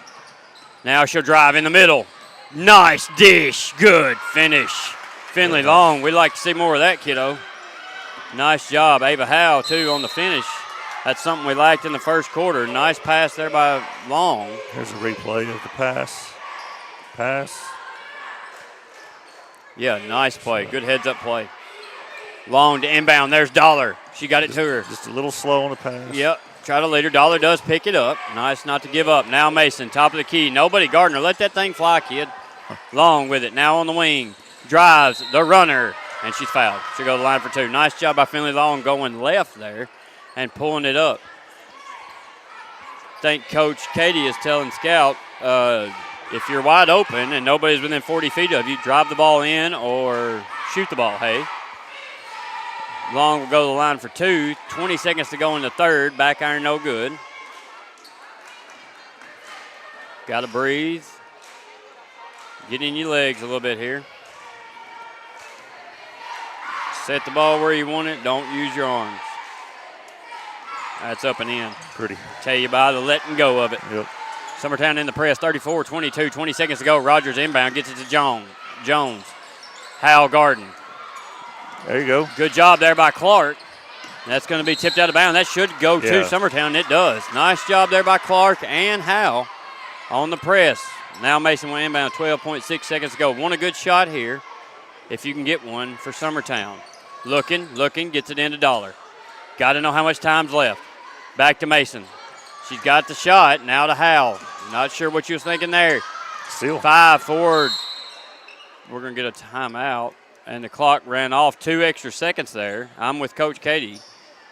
Now she'll drive in the middle. Nice dish, good finish. Finley Long, we'd like to see more of that, kiddo. Nice job, Ava Howe too on the finish. That's something we liked in the first quarter. Nice pass there by Long. There's a replay of the pass. Yeah, nice play. Good heads-up play. Long to inbound. There's Dollar. She got it to her. Just a little slow on the pass. Yep. Try to lead her. Dollar does pick it up. Nice not to give up. Now Mason, top of the key. Nobody guarding her. Let that thing fly, kid. Long with it. Now on the wing. Drives the runner. And she's fouled. She'll go to the line for 2. Nice job by Finley Long going left there and pulling it up. I think Coach Katie is telling Scout, if you're wide open and nobody's within 40 feet of you, drive the ball in or shoot the ball, Hay. Long will go to the line for 2. 20 seconds to go in the third. Back iron no good. Got to breathe. Get in your legs a little bit here. Set the ball where you want it. Don't use your arms. That's up and in. Pretty. Tell you by the letting go of it. Yep. Summertown in the press, 34-22, 20 seconds to go. Rogers inbound, gets it to Jones. Howell Garden. There you go. Good job there by Clark. That's going to be tipped out of bounds. That should go to Yeah. Summertown. It does. Nice job there by Clark and Howell on the press. Now Mason will inbound, 12.6 seconds to go. Want a good shot here if you can get one for Summertown. Looking, gets it into Dollar. Got to know how much time's left. Back to Mason. She's got the shot. Now to Howell. Not sure what you was thinking there. Still. 5 forward. We're going to get a timeout. And the clock ran off 2 extra seconds there. I'm with Coach Katie.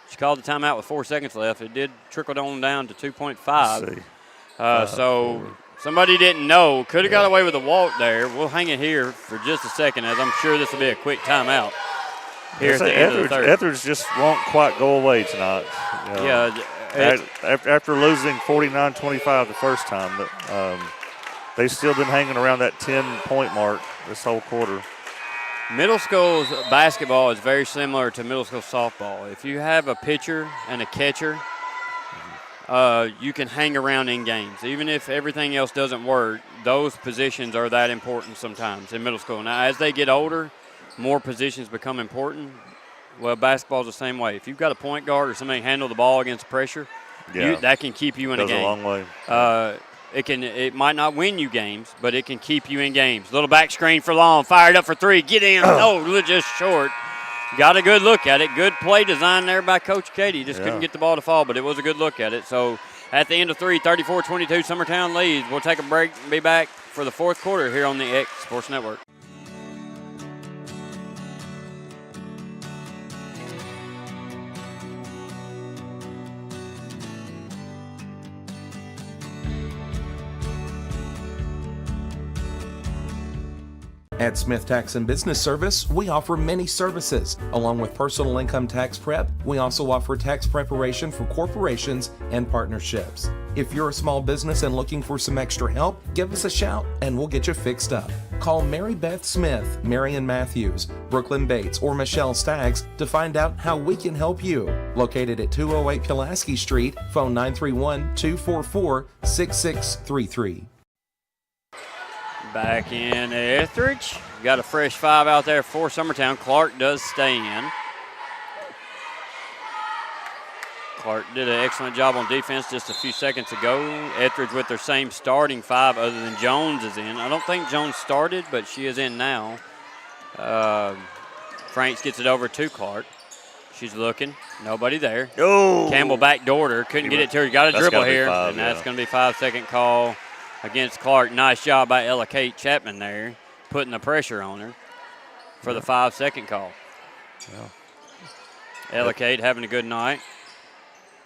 She called the timeout with 4 seconds left. It did trickle on down to 2.5. So somebody didn't know. Could have got away with a walk there. We'll hang it here for just a second, as I'm sure this will be a quick timeout here at the end of the third. Ethridge just won't quite go away tonight. After losing 49-25 the first time, but they've still been hanging around that 10-point mark this whole quarter. Middle school's basketball is very similar to middle school softball. If you have a pitcher and a catcher, you can hang around in games. Even if everything else doesn't work, those positions are that important sometimes in middle school. Now, as they get older, more positions become important. Well, basketball's the same way. If you've got a point guard or somebody handle the ball against pressure, that can keep you in a game. Goes a long way. It might not win you games, but it can keep you in games. Little back screen for Long, fired up for 3, get in. Oh, just short. Got a good look at it. Good play design there by Coach Katie. Just couldn't get the ball to fall, but it was a good look at it. So at the end of 3, 34-22, Summertown leads. We'll take a break and be back for the fourth quarter here on the X Sports Network. At Smith Tax and Business Service, we offer many services. Along with personal income tax prep, we also offer tax preparation for corporations and partnerships. If you're a small business and looking for some extra help, give us a shout and we'll get you fixed up. Call Mary Beth Smith, Marion Matthews, Brooklyn Bates, or Michelle Staggs to find out how we can help you. Located at 208 Pulaski Street, phone 931-244-6633. Back in Ethridge. Got a fresh 5 out there for Summertown. Clark does stay in. Clark did an excellent job on defense just a few seconds ago. Ethridge with their same starting 5 other than Jones is in. I don't think Jones started, but she is in now. Franks gets it over to Clark. She's looking. Nobody there. Oh. Campbell backdoored her. Couldn't get it to her. Got a dribble here. 5, and that's going to be 5-second call against Clark. Nice job by Ella Kate Chapman there, putting the pressure on her for the 5-second call. Ella Kate having a good night.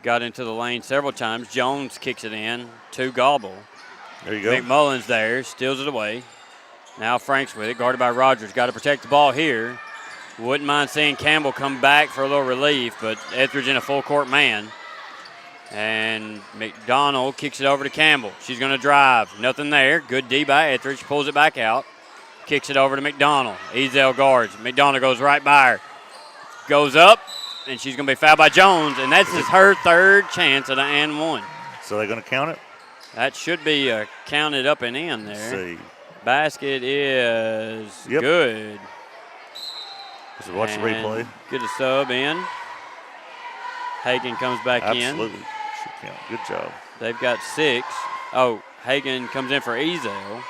Got into the lane several times. Jones kicks it in to Gobble. There you go. McMullen's there, steals it away. Now Franks with it, guarded by Rogers. Got to protect the ball here. Wouldn't mind seeing Campbell come back for a little relief, but Ethridge in a full court man. And McDonald kicks it over to Campbell. She's going to drive. Nothing there. Good D by Ethridge. Pulls it back out. Kicks it over to McDonald. Ezel guards. McDonald goes right by her. Goes up, and she's going to be fouled by Jones. And that's her third chance at an and one. So they're going to count it? That should be counted up and in there. Let's see. Basket is good. Let's watch the replay. Get a sub in. Hagen comes back in. Absolutely. Should count. Good job. They've got 6. Oh, Hagen comes in for Ezel.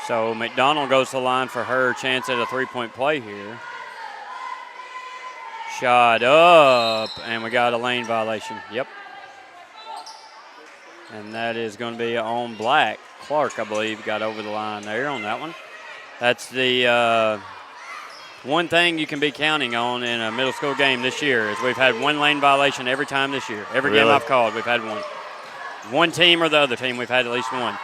So McDonald goes to the line for her chance at a 3-point play here. Shot up, and we got a lane violation. Yep. And that is going to be on Black. Clark, I believe, got over the line there on that one. That's the one thing you can be counting on in a middle school game this year is we've had one lane violation every time this year. Every game I've called, we've had one. One team or the other team, we've had at least one.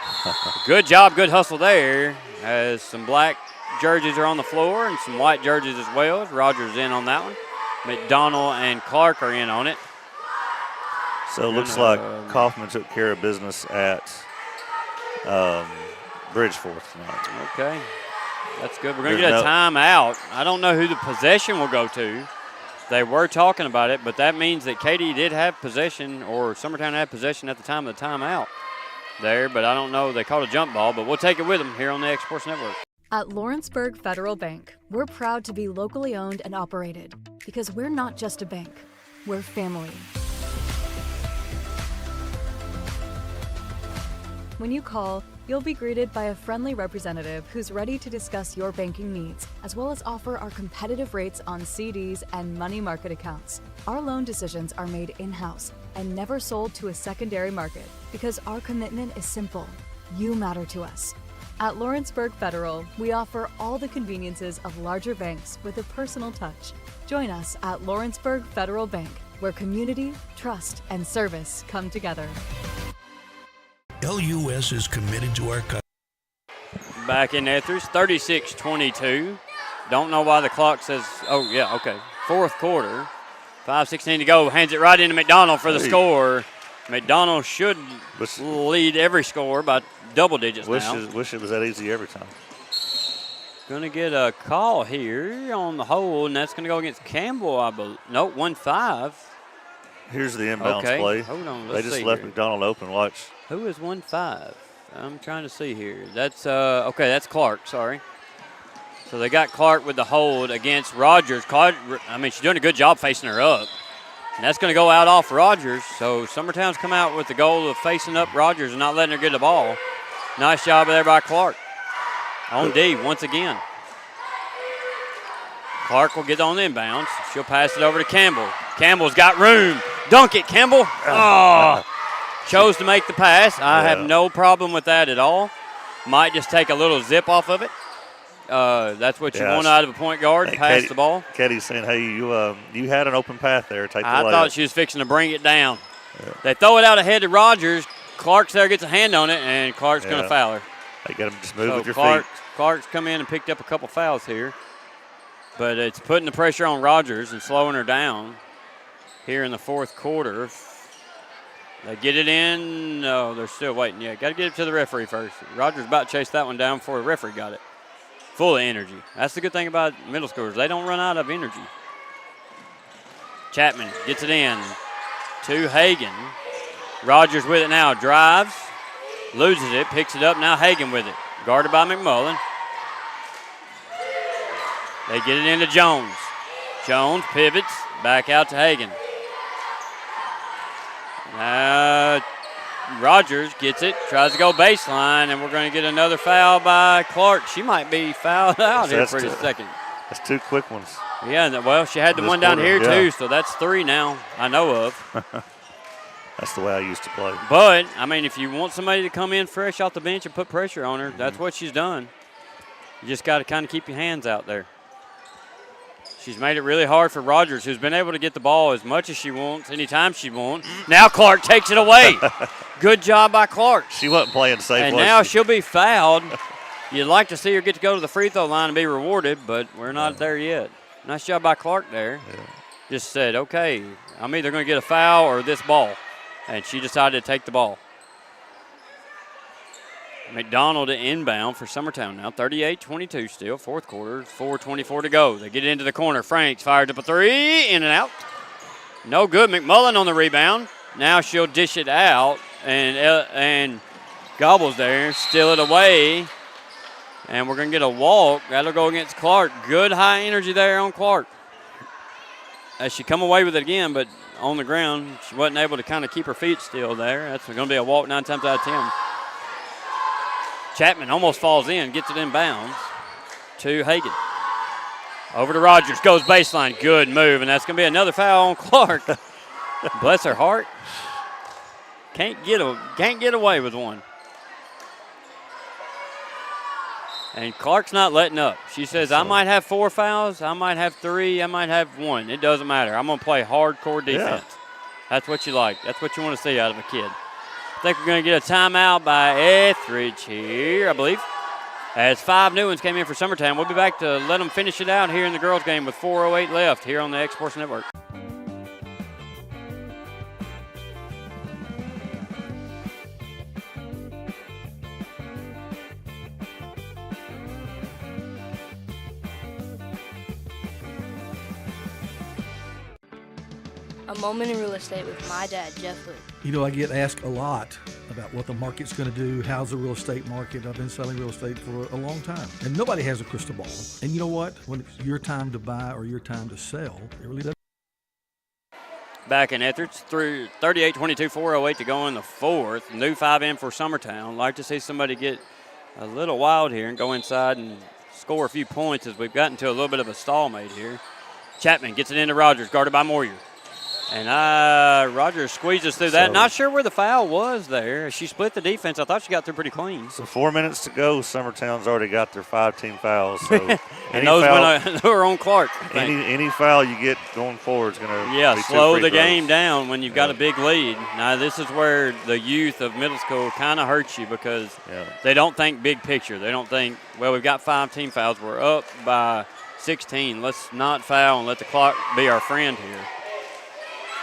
Good job, good hustle there, as some black jerseys are on the floor and some white jerseys as well. Rogers in on that one. McDonald and Clark are in on it. So it looks like Kaufman took care of business at Bridgeforth tonight. Okay, that's good. We're going to get a timeout. I don't know who the possession will go to. They were talking about it, but that means that Katy did have possession, or Summertown had possession at the time of the timeout there, but I don't know. They called a jump ball, but we'll take it with them here on the X Sports Network. At Lawrenceburg Federal Bank, we're proud to be locally owned and operated because we're not just a bank, we're family. When you call, you'll be greeted by a friendly representative who's ready to discuss your banking needs, as well as offer our competitive rates on CDs and money market accounts. Our loan decisions are made in-house and never sold to a secondary market because our commitment is simple. You matter to us. At Lawrenceburg Federal, we offer all the conveniences of larger banks with a personal touch. Join us at Lawrenceburg Federal Bank, where community, trust, and service come together. LUS is committed to our country. Back in Ethridge, 36-22. Don't know why the clock says, oh, yeah, okay. Fourth quarter, 5:16 to go. Hands it right into McDonald for the score. McDonald should lead every score by double digits now. Wish it was that easy every time. Going to get a call here on the hold, and that's going to go against Campbell, I believe. No, 1-5. Here's the inbounds play. Hold on, they just left McDonald open. Watch. Who is 1-5? I'm trying to see here. That's okay. That's Clark. Sorry. So they got Clark with the hold against Rogers. Clark, I mean, she's doing a good job facing her up, and that's going to go out off Rogers. So Summertown's come out with the goal of facing up Rogers and not letting her get the ball. Nice job there by Clark. On D once again. Clark will get on the inbounds. She'll pass it over to Campbell. Campbell's got room. Dunk it, Campbell. Oh, chose to make the pass. I have no problem with that at all. Might just take a little zip off of it. That's what you want out of a point guard, pass the ball. Katie's saying, hey, you had an open path there. Take the layup. I thought she was fixing to bring it down. Yeah. They throw it out ahead to Rogers. Clark's there, gets a hand on it, and Clark's going to foul her. They got him just move with your feet. Clark's come in and picked up a couple fouls here. But it's putting the pressure on Rogers and slowing her down here in the fourth quarter. They get it in. No, they're still waiting. Yeah, got to get it to the referee first. Rogers about to chase that one down before the referee got it. Full of energy. That's the good thing about middle schoolers. They don't run out of energy. Chapman gets it in to Hagan. Rogers with it now. Drives. Loses it. Picks it up. Now Hagan with it. Guarded by McMullen. They get it into Jones. Jones pivots. Back out to Hagan. Rogers gets it, tries to go baseline, and we're going to get another foul by Clark. She might be fouled out here for a second. That's two quick ones. Yeah, well, she had the one down here too, so that's three now I know of. That's the way I used to play. But, I mean, if you want somebody to come in fresh off the bench and put pressure on her, that's what she's done. You just got to kind of keep your hands out there. She's made it really hard for Rogers, who's been able to get the ball as much as she wants, anytime she wants. Now Clark takes it away. Good job by Clark. She wasn't playing safe. And now she'll be fouled. You'd like to see her get to go to the free throw line and be rewarded, but we're not there yet. Nice job by Clark there. Yeah. Just said, okay, I'm either going to get a foul or this ball. And she decided to take the ball. McDonald inbound for Summertown now. 38-22 still, fourth quarter. 4:24 to go. They get into the corner. Franks fires up a three, in and out. No good. McMullen on the rebound. Now she'll dish it out, and Gobbles there, steal it away. And we're going to get a walk. That'll go against Clark. Good high energy there on Clark. As she come away with it again, but on the ground, she wasn't able to kind of keep her feet still there. That's going to be a walk 9 times out of 10. Chapman almost falls in, gets it in bounds to Hagan. Over to Rogers, goes baseline. Good move, and that's going to be another foul on Clark. Bless her heart. Can't get away with one. And Clark's not letting up. She says, I might have 4 fouls, I might have 3, I might have 1. It doesn't matter. I'm going to play hardcore defense. Yeah. That's what you like. That's what you want to see out of a kid. I think we're going to get a timeout by Ethridge here, I believe, as 5 new ones came in for Summertown. We'll be back to let them finish it out here in the girls' game with 4:08 left here on the X Sports Network. A moment in real estate with my dad, Jeff Luke. You know, I get asked a lot about what the market's going to do. How's the real estate market? I've been selling real estate for a long time. And nobody has a crystal ball. And you know what? When it's your time to buy or your time to sell, it really doesn't. Back in Ethridge, through 38-22, 4:08 to go in the fourth. New 5 in for Summertown. Like to see somebody get a little wild here and go inside and score a few points as we've gotten to a little bit of a stalemate here. Chapman gets it into Rogers, guarded by Moyer. And Rogers squeezes through that. Not sure where the foul was there. She split the defense. I thought she got through pretty clean. So 4 minutes to go. Summertown's already got their 5-team fouls. So and those were on Clark. Any foul you get going forward is going to be slow the game down when you've got a big lead. Now this is where the youth of middle school kind of hurts you because they don't think big picture. They don't think, well, we've got 5 team fouls. We're up by 16. Let's not foul and let the clock be our friend here.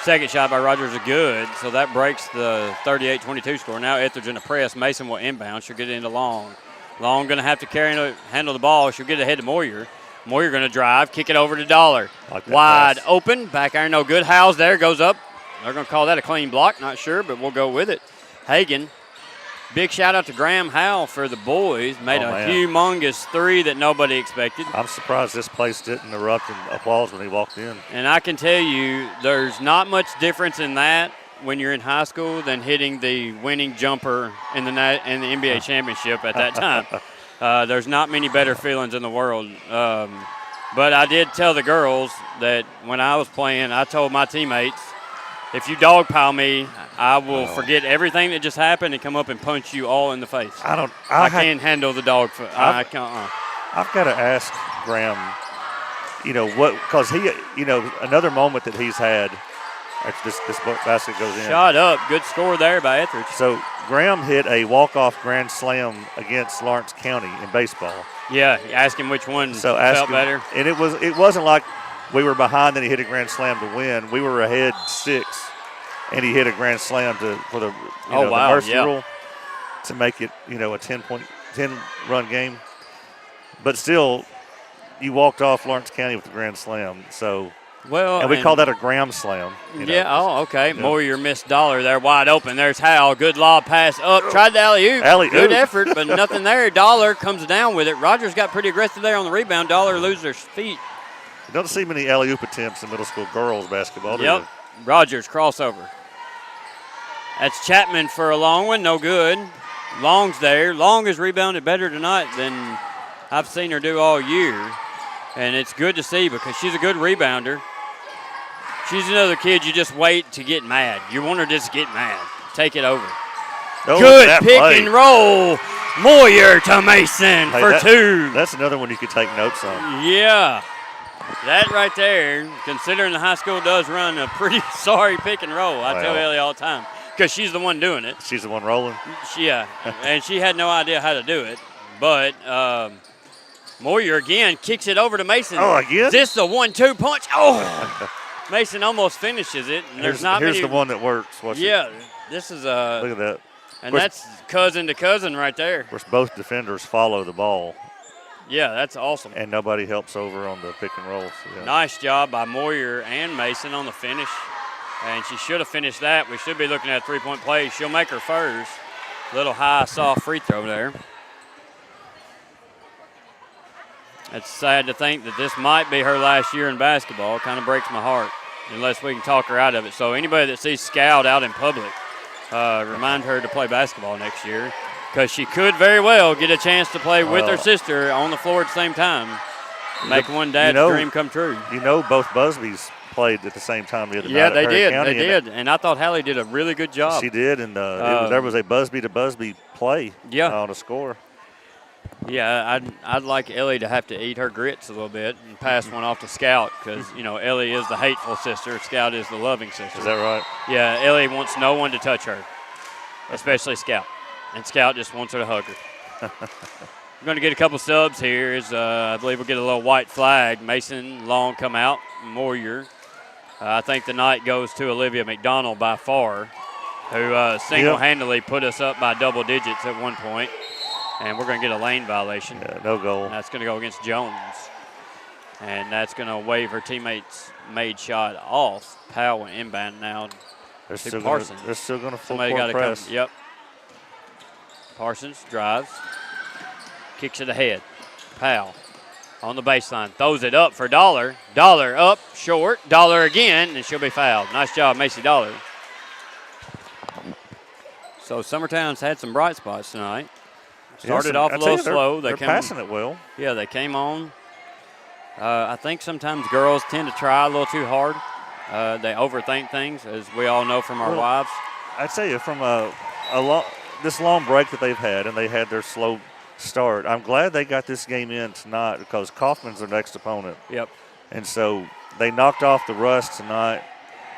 Second shot by Rogers is good, so that breaks the 38-22 score. Now Ethridge in the press. Mason will inbound. She'll get it into Long. Long going to have to handle the ball. She'll get it ahead to Moyer. Moyer going to drive, kick it over to Dollar. Wide open, back iron no good. Howes there, goes up. They're going to call that a clean block, not sure, but we'll go with it. Hagan. Big shout out to Graham Howell for the boys. Made a humongous 3 that nobody expected. I'm surprised this place didn't erupt in applause when he walked in. And I can tell you there's not much difference in that when you're in high school than hitting the winning jumper in the NBA championship at that time. There's not many better feelings in the world. But I did tell the girls that when I was playing, I told my teammates, if you dogpile me, I will forget everything that just happened and come up and punch you all in the face. I can't handle the dog. I've got to ask Graham, because he, another moment that he's had, this basket goes in. Shot up. Good score there by Ethridge. So Graham hit a walk-off grand slam against Lawrence County in baseball. Yeah, ask him which one felt better. And it wasn't like we were behind and he hit a grand slam to win. We were ahead 6, and he hit a grand slam for the the mercy rule to make it a 10-run game. But still, you walked off Lawrence County with the grand slam. So and we call that a Graham slam. Okay. Yeah. Moyer missed Dollar there, wide open. There's Howell. Good lob pass up. Tried the alley-oop. Good effort, but nothing there. Dollar comes down with it. Rogers got pretty aggressive there on the rebound. Dollar loses her feet. You don't see many alley-oop attempts in middle school girls basketball, do you? Rogers crossover. That's Chapman for a long one. No good. Long's there. Long has rebounded better tonight than I've seen her do all year. And it's good to see because she's a good rebounder. She's another kid you just wait to get mad. You want her to just get mad. Take it over. Good pick and roll. Moyer to Mason for 2. That's another one you could take notes on. Yeah. That right there, considering the high school does run a pretty sorry pick and roll. I tell Ellie all the time because she's the one doing it. She's the one rolling? Yeah, and she had no idea how to do it. But Moyer again kicks it over to Mason. Oh, again? Is this the 1-2 punch? Oh! Mason almost finishes it. And here's the one that works. This is look at that. And that's cousin to cousin right there. Of course, both defenders follow the ball. Yeah, that's awesome. And nobody helps over on the pick and roll. So yeah. Nice job by Moyer and Mason on the finish. And she should have finished that. We should be looking at a 3-point play. She'll make her first. Little high, soft free throw there. It's sad to think that this might be her last year in basketball. It kind of breaks my heart unless we can talk her out of it. So anybody that sees Scout out in public, remind her to play basketball next year. Because she could very well get a chance to play with her sister on the floor at the same time. Make one dad's dream come true. Both Busbys played at the same time the other night. Yeah, they did. And I thought Hallie did a really good job. She did, and there was a Busby to Busby play on a score. Yeah, I'd like Ellie to have to eat her grits a little bit and pass one off to Scout because, Ellie is the hateful sister. Scout is the loving sister. Is that right? Yeah, Ellie wants no one to touch her, especially Scout. And Scout just wants her to hug her. We're going to get a couple subs here. I believe we'll get a little white flag. Mason Long come out, Moyer. I think the night goes to Olivia McDonald by far, who single-handedly put us up by double digits at one point. And we're going to get a lane violation. Yeah, no goal. And that's going to go against Jones. And that's going to waive her teammate's made shot off. Powell inbound now to Parsons. They're still going to full Somebody court press. Come. Yep. Parsons drives. Kicks it ahead. Powell on the baseline. Throws it up for Dollar. Dollar up, short. Dollar again, and she'll be fouled. Nice job, Macy Dollar. So Summertown's had some bright spots tonight. Started off a little slow. They're passing it well. Yeah, they came on. I think sometimes girls tend to try a little too hard. They overthink things, as we all know from our wives. I tell you, from this long break that they've had, and they had their slow start, I'm glad they got this game in tonight because Kaufman's their next opponent. Yep. And so they knocked off the rust tonight.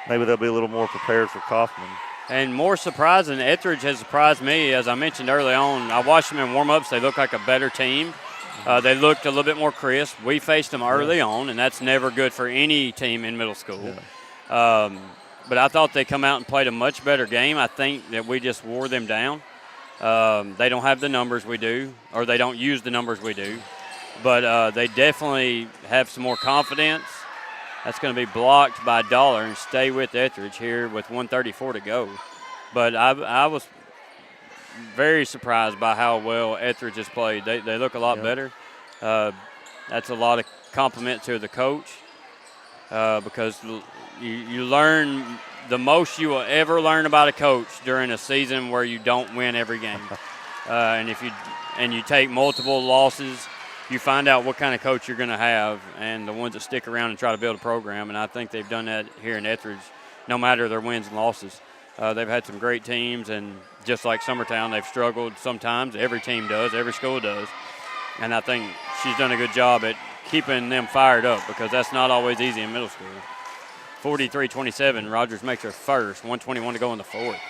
Maybe they'll be a little more prepared for Kaufman. And more surprising, Ethridge has surprised me. As I mentioned early on, I watched them in warm-ups. They look like a better team. They looked a little bit more crisp. We faced them early on, and that's never good for any team in middle school. Yeah. But I thought they come out and played a much better game. I think that we just wore them down. They don't have the numbers we do, or they don't use the numbers we do. But they definitely have some more confidence. That's going to be blocked by Dollar and stay with Ethridge here with 1:34 to go. But I was very surprised by how well Ethridge has played. They look a lot better. That's a lot of compliment to the coach because you learn the most you will ever learn about a coach during a season where you don't win every game. And if you take multiple losses, you find out what kind of coach you're going to have and the ones that stick around and try to build a program. And I think they've done that here in Ethridge, no matter their wins and losses. They've had some great teams, and just like Summertown, they've struggled sometimes. Every team does. Every school does. And I think she's done a good job at keeping them fired up because that's not always easy in middle school. 43-27, Rogers makes her first. 1:21 to go in the fourth.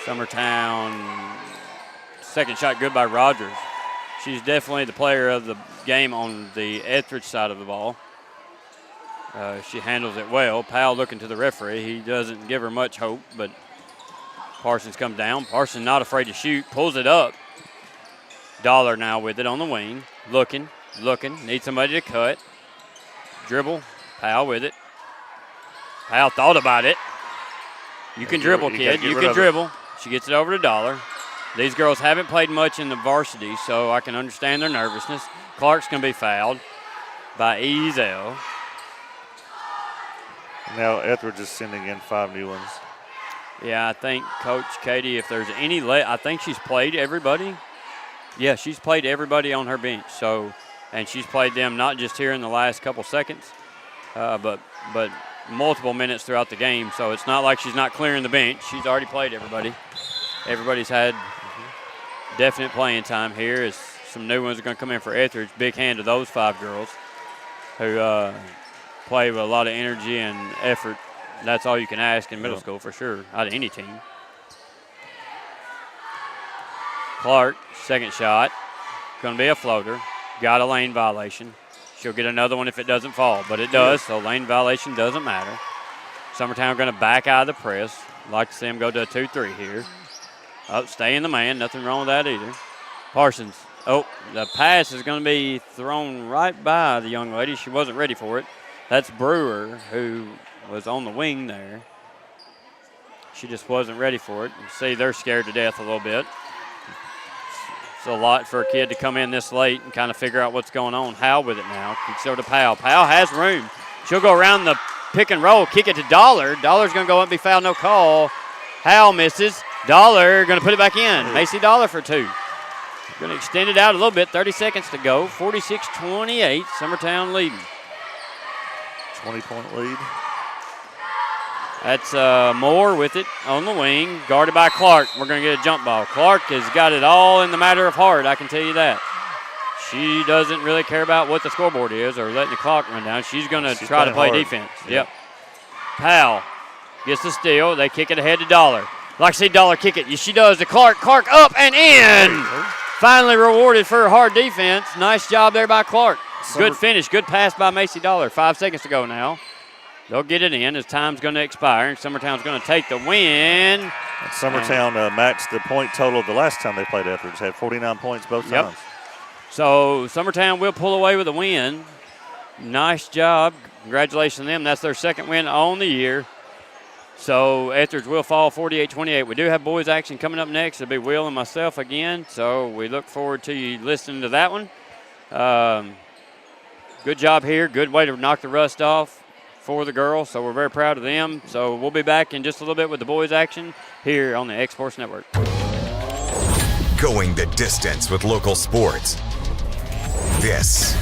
Summertown, second shot good by Rogers. She's definitely the player of the game on the Ethridge side of the ball. She handles it well. Powell looking to the referee. He doesn't give her much hope, but Parsons comes down. Parsons not afraid to shoot, pulls it up. Dollar now with it on the wing. Looking, needs somebody to cut. Dribble, Powell with it. Powell thought about it. You can dribble, kid. You can dribble. She gets it over to Dollar. These girls haven't played much in the varsity, so I can understand their nervousness. Clark's going to be fouled by Ezel. Now Ethridge is sending in 5 new ones. Yeah, I think Coach Katie, if there's any I think she's played everybody. Yeah, she's played everybody on her bench. So, and she's played them not just here in the last couple seconds, but multiple minutes throughout the game. So it's not like she's not clearing the bench. She's already played everybody. Everybody's had definite playing time here. As some new ones are going to come in for Ethridge. Big hand to those 5 girls who play with a lot of energy and effort. That's all you can ask in middle school for sure, out of any team. Clark, second shot. Going to be a floater. Got a lane violation. She'll get another one if it doesn't fall, but it does, so lane violation doesn't matter. Summertown going to back out of the press. Like to see them go to a 2-3 here. Stay in the man. Nothing wrong with that either. Parsons. The pass is going to be thrown right by the young lady. She wasn't ready for it. That's Brewer, who was on the wing there. She just wasn't ready for it. You see, they're scared to death a little bit. It's a lot for a kid to come in this late and kind of figure out what's going on. Howe with it now. Kicks over to Powell. Powell has room. She'll go around the pick and roll, kick it to Dollar. Dollar's going to go up and be fouled, no call. Howe misses. Dollar going to put it back in. Macy Dollar for 2. Going to extend it out a little bit. 30 seconds to go. 46-28. Summertown leading. 20-point lead. That's Moore with it on the wing, guarded by Clark. We're going to get a jump ball. Clark has got it all in the matter of heart, I can tell you that. She doesn't really care about what the scoreboard is or letting the clock run down. She's going to try to play defense. Yep. Powell gets the steal. They kick it ahead to Dollar. Like to see Dollar kick it. Yes, she does to Clark. Clark up and in. Finally rewarded for her hard defense. Nice job there by Clark. Good finish. Good pass by Macy Dollar. 5 seconds to go now. They'll get it in as time's going to expire, and Summertown's going to take the win. And Summertown matched the point total of the last time they played Ethridge. Had 49 points both times. So Summertown will pull away with a win. Nice job. Congratulations to them. That's their second win on the year. So Ethridge will fall 48-28. We do have boys action coming up next. It'll be Will and myself again. So we look forward to you listening to that one. Good job here. Good way to knock the rust off for the girls. So we're very proud of them. So we'll be back in just a little bit with the boys action here on the X Sports Network. Going the distance with local sports. This